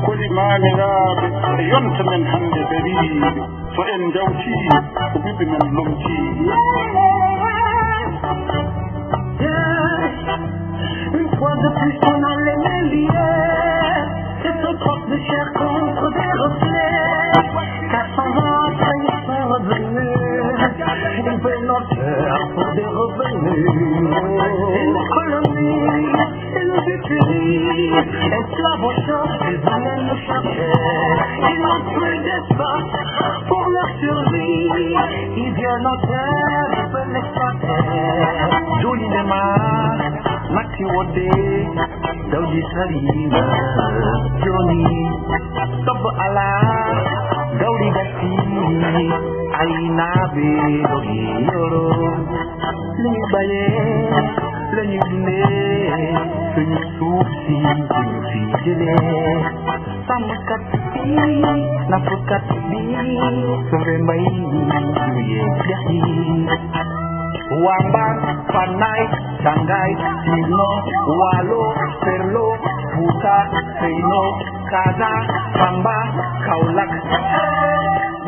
kodi maamiraaɓe e yonta men hannde dariiɓe so en njawtii ko ɓiɓɓe men lomtii Une fois de plus on a les mêmes billets et ce troc de chair contre des refus Ils veulent notre terre pour des revenus. Ils nous colonisent, ils nous utilisent. Esclaves au champ, ils veulent nous chercher. Ils n'ont plus d'espace pour leur survie. Ils violent notre terre, ils veulent l'exploiter. Jolie démarche, Maxi Wode, Daudi Salima, Johnny, Top Allah, Daudi Gatti, Aina Bedogi Yoro, Libaye, le Nubine, Fenu Souci, Fenu Fidele, Samukati, Nafukati, Soremai, Yuye, Yahi. Wamba, Panay, Shanghai, Sino, Walo, Perlo, Puta, Seino, Kaza, Pamba, Kaulak.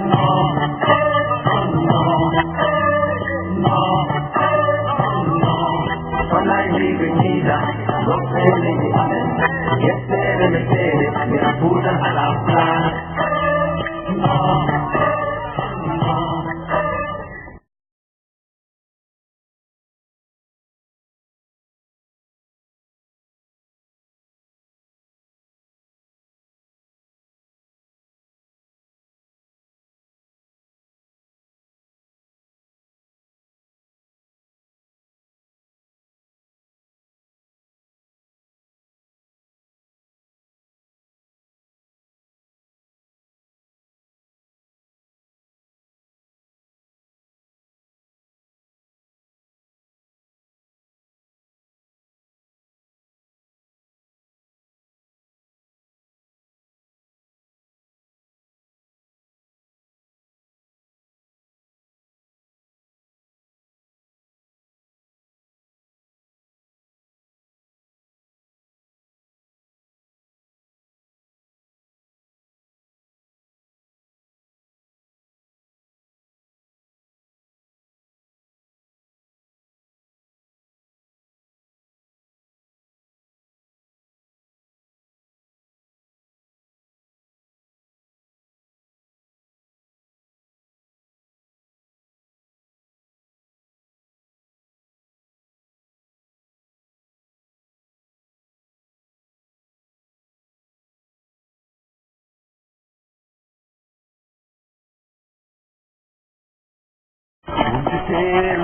No, no, no, no. Panay, Rivenida, Rosele, Yesere, Mesere, Puta, a la plan. No.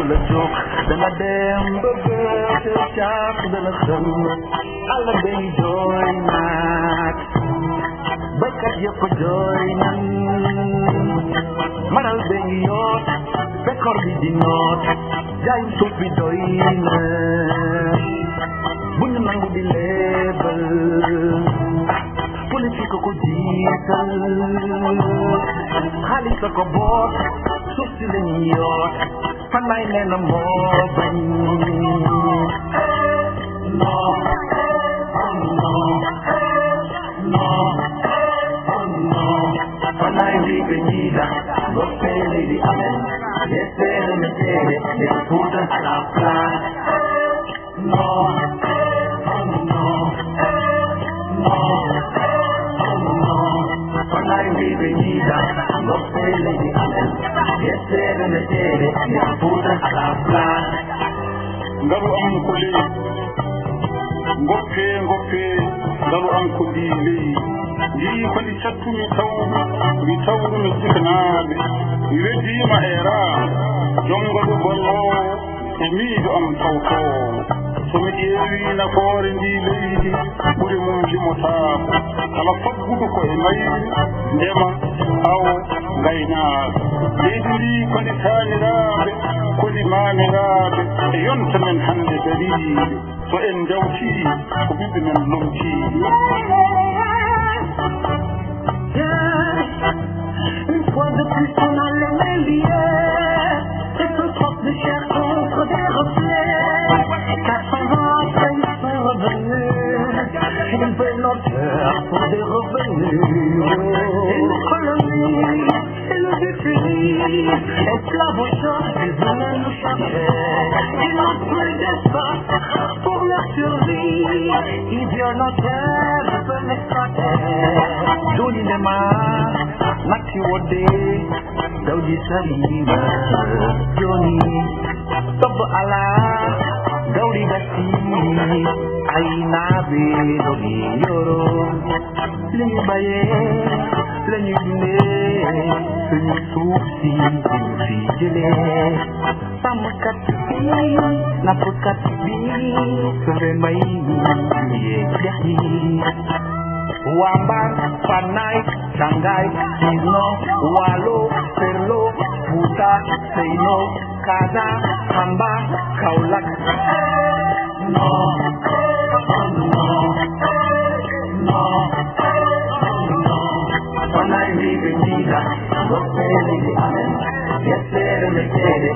Le joc de la dem bebeurt de chap de la gum alle ben joy naat bekat yep joy nan maral ben yot bekor bi di not jay tout bi doy na buñu nangu di lebel politique ko jital xaalis ko bok suuf si la ñuy yor fan lay nee na moo bañ non fan lay ribe ñii da boo seeli di amee yeseere meseere di puutal à la place non fan lay ribe ñii da boo seeli di amee yeseere meseere di puutal à la place ngaru am ko ley ngoppe ngaru am ko di ley ndi ko di cattumi tawru mi sikanaɓe mi weddima e raa jongoɗo bonno e miijo am tawtowo somi ƴeewi nafoore ndi leydi ɓuri mum limotaako kala faggudu ko e mayri ndema awo gaynaaɓe leydi ndi kodi taaniraaɓe kodi maamiraaɓe e yonta men hannde dariiɓe so en jawtii ko ɓiɓɓe men lomtii Une fois de plus on a les mêmes billets et ce troc de chair contre des reflets 400 ans après ils sont revenus ils veulent nos cœurs pour des revenus ils nous colonisent ils nous utilisent esclaves au champ ils veulent nous chercher ils n'ont plus d'espace pour leur survie ils violent nos cœurs ils veulent l'exploiter Jolie démarche Maxi Wode, Daudi Salima, ay nabi dogi yoro lañu bayee lañu dundee suñu suuf si ñu fi jëlee sàmmkat bi nappkat bi sore mbay mi yeeg dex yi Wamban, Panay, Shanghai, Sino, Walo, Perlo, Buta, Seino, Kaza, Hamba, Kaulak. No, no, no, no. Panay, Vive, Vida, Los Pérez, Amen. Yes, Pérez, me quiere,